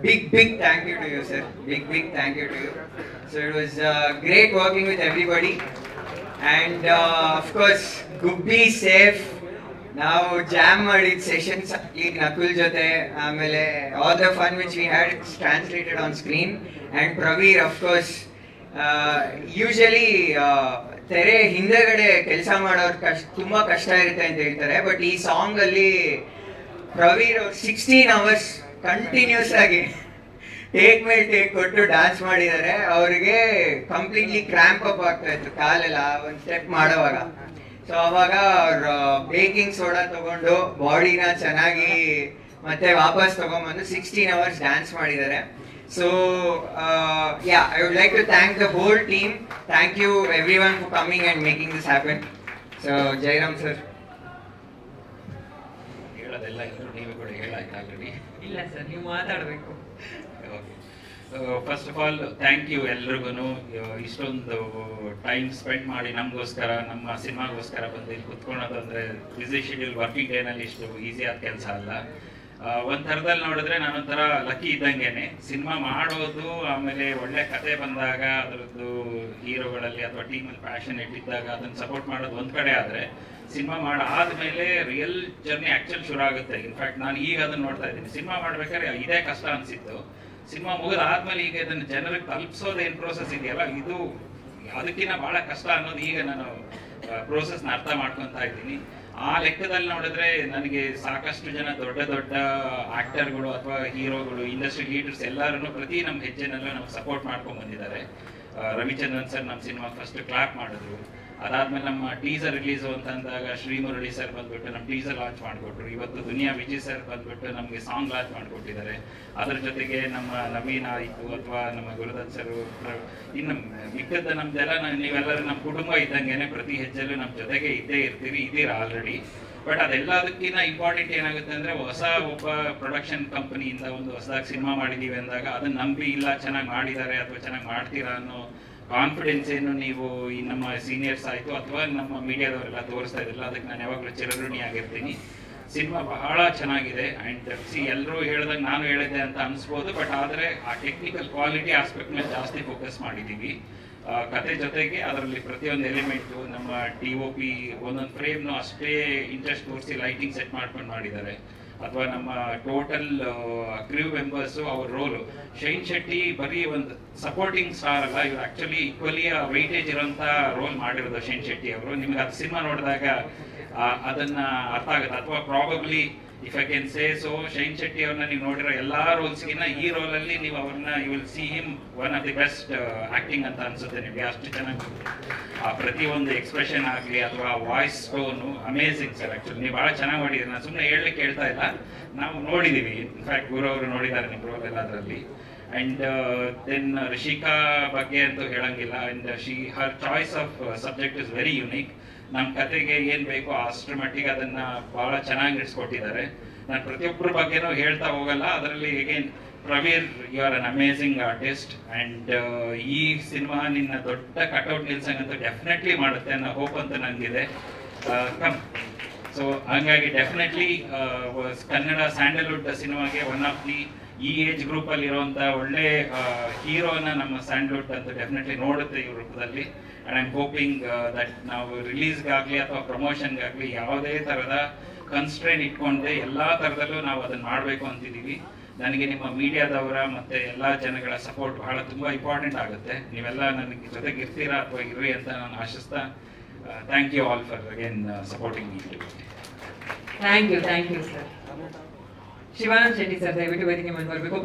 big thank you to you sir, big thank you to you. So it was great working with everybody and of course Gubbi Saif. ನಾವು ಜಾಮ್ ಮಾಡಿದ ಸೆಷನ್ಸ್ ಈಗ ನಕುಲ್ ಜೊತೆ, ಆಮೇಲೆ all the fun which we had translated on screen. And Praveer of course usually ತೆರೆ ಹಿಂದೆಗಡೆ ಕೆಲಸ ಮಾಡೋರು ತುಂಬಾ ಕಷ್ಟ ಇರುತ್ತೆ ಅಂತ ಹೇಳ್ತಾರೆ. ಬಟ್ ಈ ಸಾಂಗ್ ಅಲ್ಲಿ ಪ್ರವೀರ್ ಅವ್ರು 16 hours ಕಂಟಿನ್ಯೂಸ್ ಆಗಿ ಟೇಕ್ ಮೇಲೆ ಟೇಕ್ ಕೊಟ್ಟು ಡ್ಯಾನ್ಸ್ ಮಾಡಿದ್ದಾರೆ. ಅವ್ರಿಗೆ ಕಂಪ್ಲೀಟ್ಲಿ ಕ್ರ್ಯಾಂಪ್ ಅಪ್ ಆಗ್ತಾ ಇತ್ತು ಕಾಲೆಲ್ಲ ಒಂದು ಸ್ಟೆಪ್ ಮಾಡೋವಾಗ. ಸೊ ಅವಾಗ ಅವ್ರ ಬೇಕಿಂಗ್ ಸೋಡಾ ತಗೊಂಡು ಬಾಡಿನ ಚೆನ್ನಾಗಿ ಮತ್ತೆ ವಾಪಸ್ ತಗೊಂಡ್ಬಂದು 16 hours ಡ್ಯಾನ್ಸ್ ಮಾಡಿದ್ದಾರೆ. So yeah, I would like to thank the whole team. Thank you everyone for coming and making this happen. So Jairam sir. ಹೇಳೋದೆಲ್ಲ ಇದ್ರು ನೀವು ಕೂಡ ಹೇಳಾಯ್ತು ಆಲ್ರೆಡಿ. ಇಲ್ಲ ಸರ್, ನೀವು ಮಾತಾಡಬೇಕು. First of all thank you ಎಲ್ರಿಗೂ. ಇಷ್ಟೊಂದು ಟೈಮ್ ಸ್ಪೆಂಡ್ ಮಾಡಿ ನಮಗೋಸ್ಕರ, ನಮ್ಮ ಸಿನಿಮಾಗೋಸ್ಕರ ಬಂದು ಇಲ್ಲಿ ಕುತ್ಕೊಳ್ಳೋದು ಅಂದರೆ ಬ್ಯುಸಿ ಶೆಡ್ಯೂಲ್ ವರ್ಕಿಂಗ್ ಡೇನಲ್ಲಿ ಇಷ್ಟು ಈಸಿ ಆದ ಕೆಲಸ ಅಲ್ಲ. ಒಂದು ಥರದಲ್ಲಿ ನೋಡಿದ್ರೆ ನಾನೊಂಥರ ಲಕ್ಕಿ ಇದ್ದಂಗೆನೆ. ಸಿನಿಮಾ ಮಾಡೋದು, ಆಮೇಲೆ ಒಳ್ಳೆ ಕತೆ ಬಂದಾಗ ಅದರದ್ದು ಹೀರೋಗಳಲ್ಲಿ ಅಥವಾ ಟೀಮಲ್ಲಿ ಪ್ಯಾಷನ್ ಇಟ್ಟಿದ್ದಾಗ ಅದನ್ನು ಸಪೋರ್ಟ್ ಮಾಡೋದು ಒಂದು ಕಡೆ ಆದರೆ, ಸಿನಿಮಾ ಮಾಡಾದ್ಮೇಲೆ ರಿಯಲ್ ಜರ್ನಿ ಆ್ಯಕ್ಚುಲ್ ಶುರು ಆಗುತ್ತೆ. ಇನ್ಫ್ಯಾಕ್ಟ್ ನಾನು ಈಗ ಅದನ್ನು ನೋಡ್ತಾ ಇದ್ದೀನಿ. ಸಿನಿಮಾ ಮಾಡ್ಬೇಕಾದ್ರೆ ಇದೇ ಕಷ್ಟ ಅನಿಸಿತ್ತು. ಸಿನಿಮಾ ಮುಗಿದಾದ್ಮೇಲೆ ಈಗ ಇದನ್ನು ಜನರಿಗೆ ತಲುಪಿಸೋದು ಏನು ಪ್ರೋಸೆಸ್ ಇದೆಯಲ್ಲ, ಇದು ಅದಕ್ಕಿಂತ ಭಾಳ ಕಷ್ಟ ಅನ್ನೋದು ಈಗ ನಾನು ಪ್ರೋಸೆಸ್ನ ಅರ್ಥ ಮಾಡ್ಕೊತಾ ಇದ್ದೀನಿ. ಆ ಲೆಕ್ಕದಲ್ಲಿ ನೋಡಿದ್ರೆ ನನಗೆ ಸಾಕಷ್ಟು ಜನ ದೊಡ್ಡ ದೊಡ್ಡ ಆಕ್ಟರ್ಗಳು ಅಥವಾ ಹೀರೋಗಳು, ಇಂಡಸ್ಟ್ರಿ ಲೀಡರ್ಸ್ ಎಲ್ಲರೂ ಪ್ರತಿ ನಮ್ಮ ಹೆಜ್ಜೆನಲ್ಲೂ ನಮ್ಗೆ ಸಪೋರ್ಟ್ ಮಾಡ್ಕೊಂಡು ಬಂದಿದ್ದಾರೆ. ರವಿಚಂದ್ರನ್ ಸರ್ ನಮ್ಮ ಸಿನಿಮಾ ಫಸ್ಟ್ ಕ್ಲಾಪ್ ಮಾಡಿದ್ರು. ಅದಾದ್ಮೇಲೆ ನಮ್ಮ ಟೀಸರ್ ರಿಲೀಸು ಅಂತ ಅಂದಾಗ ಶ್ರೀಮುರಳಿ ಸರ್ ಬಂದ್ಬಿಟ್ಟು ನಮ್ಮ ಟೀಸರ್ ಲಾಂಚ್ ಮಾಡಿಕೊಟ್ರು. ಇವತ್ತು ದುನಿಯಾ ವಿಜಯ್ ಸರ್ ಬಂದ್ಬಿಟ್ಟು ನಮಗೆ ಸಾಂಗ್ ಲಾಂಚ್ ಮಾಡಿಕೊಟ್ಟಿದ್ದಾರೆ. ಅದ್ರ ಜೊತೆಗೆ ನಮ್ಮ ನವೀನ್ ಆಯಿತು ಅಥವಾ ನಮ್ಮ ಗುರುದತ್ ಸರ್, ಇನ್ನು ಮಿಕ್ಕದ ನಮ್ದೆಲ್ಲ ನೀವೆಲ್ಲರೂ ನಮ್ಮ ಕುಟುಂಬ ಇದ್ದಂಗೆನೆ ಪ್ರತಿ ಹೆಜ್ಜೆಲ್ಲೂ ನಮ್ಮ ಜೊತೆಗೆ ಇದ್ದೇ ಇದ್ದೀರಾ ಆಲ್ರೆಡಿ. ಬಟ್ ಅದೆಲ್ಲದಕ್ಕಿಂತ ಇಂಪಾರ್ಟೆಂಟ್ ಏನಾಗುತ್ತೆ ಅಂದರೆ, ಹೊಸ ಒಬ್ಬ ಪ್ರೊಡಕ್ಷನ್ ಕಂಪನಿಯಿಂದ ಒಂದು ಹೊಸದಾಗಿ ಸಿನಿಮಾ ಮಾಡಿದ್ದೀವಿ ಅಂದಾಗ ಅದನ್ನ ನಂಬಿ ಇಲ್ಲ ಚೆನ್ನಾಗಿ ಮಾಡಿದ್ದಾರೆ ಅಥವಾ ಚೆನ್ನಾಗಿ ಮಾಡ್ತೀರಾ ಅನ್ನೋ ಕಾನ್ಫಿಡೆನ್ಸ್ ಏನು ನೀವು ಈ ನಮ್ಮ ಸೀನಿಯರ್ಸ್ ಆಯಿತು ಅಥವಾ ನಮ್ಮ ಮೀಡಿಯಾದವರೆಲ್ಲ ತೋರಿಸ್ತಾ ಇದ್ರಲ್ಲ, ಅದಕ್ಕೆ ನಾನು ಯಾವಾಗಲೂ ಚಿರಋಣಿ ಆಗಿರ್ತೀನಿ. ಸಿನಿಮಾ ಬಹಳ ಚೆನ್ನಾಗಿದೆ. ಆ್ಯಂಡ್ ಎಲ್ಲರೂ ಹೇಳ್ದಂಗೆ ನಾನು ಹೇಳಿದ್ದೆ ಅಂತ ಅನಿಸ್ಬೋದು, ಬಟ್ ಆದರೆ ಆ ಟೆಕ್ನಿಕಲ್ ಕ್ವಾಲಿಟಿ ಆಸ್ಪೆಕ್ಟ್ ಮೇಲೆ ಜಾಸ್ತಿ ಫೋಕಸ್ ಮಾಡಿದ್ದೀವಿ. ಕತೆ ಜೊತೆಗೆ ಅದರಲ್ಲಿ ಪ್ರತಿಯೊಂದು ಎಲಿಮೆಂಟು, ನಮ್ಮ DOP ಒಂದೊಂದು ಫ್ರೇಮ್ನು ಅಷ್ಟೇ ಇಂಟ್ರೆಸ್ಟ್ ತೋರಿಸಿ ಲೈಟಿಂಗ್ ಸೆಟ್ ಮಾಡ್ಕೊಂಡು ಮಾಡಿದ್ದಾರೆ. ಅಥವಾ ನಮ್ಮ ಟೋಟಲ್ ಕ್ರೂ ಮೆಂಬರ್ಸು ಅವ್ರ ರೋಲು, ಶೈನ್ ಶೆಟ್ಟಿ ಬರೀ ಒಂದು ಸಪೋರ್ಟಿಂಗ್ ಸ್ಟಾರ್ ಅಲ್ಲ, ಇವ್ರು ಆ್ಯಕ್ಚುಲಿ ಈಕ್ವಲಿ ವೈಟೇಜ್ ಇರೋಂಥ ರೋಲ್ ಮಾಡಿರೋದು ಶೈನ್ ಶೆಟ್ಟಿ ಅವರು. ನಿಮ್ಗೆ ಅದು ಸಿನಿಮಾ ನೋಡಿದಾಗ ಅದನ್ನ ಅರ್ಥ ಆಗುತ್ತೆ. ಅಥವಾ probably if I can say so, Shine Shetty ಅವ್ರನ್ನ ನೀವು ನೋಡಿರೋ ಎಲ್ಲ ರೋಲ್ಸ್ಗಿನ್ನ ಈ ರೋಲಲ್ಲಿ ನೀವು ಅವ್ರನ್ನ you will see him one of the best acting ಅಂತ ಅನ್ಸುತ್ತೆ ನಿಮಗೆ. ಅಷ್ಟು ಚೆನ್ನಾಗಿ ಆ ಪ್ರತಿಯೊಂದು ಎಕ್ಸ್ಪ್ರೆಷನ್ ಆಗಲಿ ಅಥವಾ voice tone amazing sir. Actually ನೀವು ಭಾಳ ಚೆನ್ನಾಗಿ ಮಾಡಿದ್ದೀರಿ. ನಾನು ಸುಮ್ಮನೆ ಹೇಳಲಿಕ್ಕೆ ಹೇಳ್ತಾ ಇಲ್ಲ, ನಾವು ನೋಡಿದ್ದೀವಿ. ಇನ್ಫ್ಯಾಕ್ಟ್ ಗುರು ಅವರು ನೋಡಿದ್ದಾರೆ ನಿಮ್ಮ ರೋಲ್ ಎಲ್ಲ ಅದರಲ್ಲಿ. ಆ್ಯಂಡ್ ದೆನ್ ರಿಷಿಕಾ ಬಗ್ಗೆ ಅಂತೂ ಹೇಳಂಗಿಲ್ಲ. And her choice of subject is very unique. ನಮ್ಮ ಕತೆಗೆ ಏನು ಬೇಕೋ ಅಷ್ಟರ ಮಟ್ಟಿಗೆ ಅದನ್ನು ಭಾಳ ಚೆನ್ನಾಗಿ ನಡೆಸ್ಕೊಟ್ಟಿದ್ದಾರೆ. ನಾನು ಪ್ರತಿಯೊಬ್ಬರ ಬಗ್ಗೆನೂ ಹೇಳ್ತಾ ಹೋಗಲ್ಲ. ಅದರಲ್ಲಿ again Praveer, you are an amazing artist. And ಈ ಸಿನಿಮಾ ನಿನ್ನ ದೊಡ್ಡ ಕಟ್ಔಟ್ ನಿಲ್ಸಂಗಂತೂ ಡೆಫಿನೆಟ್ಲಿ ಮಾಡುತ್ತೆ ಅನ್ನೋ ಹೋಪ್ ಅಂತ ನನಗಿದೆ. ಕಮ್ ಸೊ ಹಾಗಾಗಿ ಡೆಫಿನೆಟ್ಲಿ ಕನ್ನಡ ಸ್ಯಾಂಡಲ್ವುಡ್ ಸಿನಿಮಾಗೆ ಒನ್ ಆಫ್ ದಿ ಈ ಏಜ್ ಗ್ರೂಪಲ್ಲಿ ಇರುವಂಥ ಒಳ್ಳೆ ಹೀರೋನ ನಮ್ಮ ಸ್ಯಾಂಡಲ್ವುಡ್ ಅಂತ ಡೆಫಿನೆಟ್ಲಿ ನೋಡುತ್ತೆ ಈ ರೂಪದಲ್ಲಿ. And I am hoping that ನಾವು ರಿಲೀಸ್ಗಾಗಲಿ ಅಥವಾ ಪ್ರಮೋಷನ್ಗಾಗಲಿ ಯಾವುದೇ ಥರದ ಕನ್ಸ್ಟ್ರೇನ್ ಇಟ್ಕೊಂಡೆ ಎಲ್ಲ ಥರದಲ್ಲೂ ನಾವು ಅದನ್ನು ಮಾಡಬೇಕು ಅಂತಿದ್ದೀವಿ. ನನಗೆ ನಿಮ್ಮ ಮೀಡಿಯಾದವರ ಮತ್ತು ಎಲ್ಲ ಜನಗಳ ಸಪೋರ್ಟ್ ಬಹಳ ತುಂಬ ಇಂಪಾರ್ಟೆಂಟ್ ಆಗುತ್ತೆ. ನೀವೆಲ್ಲ ನನಗೆ ಜೊತೆಗೆ ಇರ್ತೀರಾ ಅಥವಾ ಇರ್ರಿ ಅಂತ ನಾನು ಆಶಿಸ್ತಾ, thank you all for again supporting me. Thank you sir. Shivanand Shetty sir, ದಯವಿಟ್ಟು ವೇದಿಕೆ ಮುಂದೆ ಬರಬೇಕು.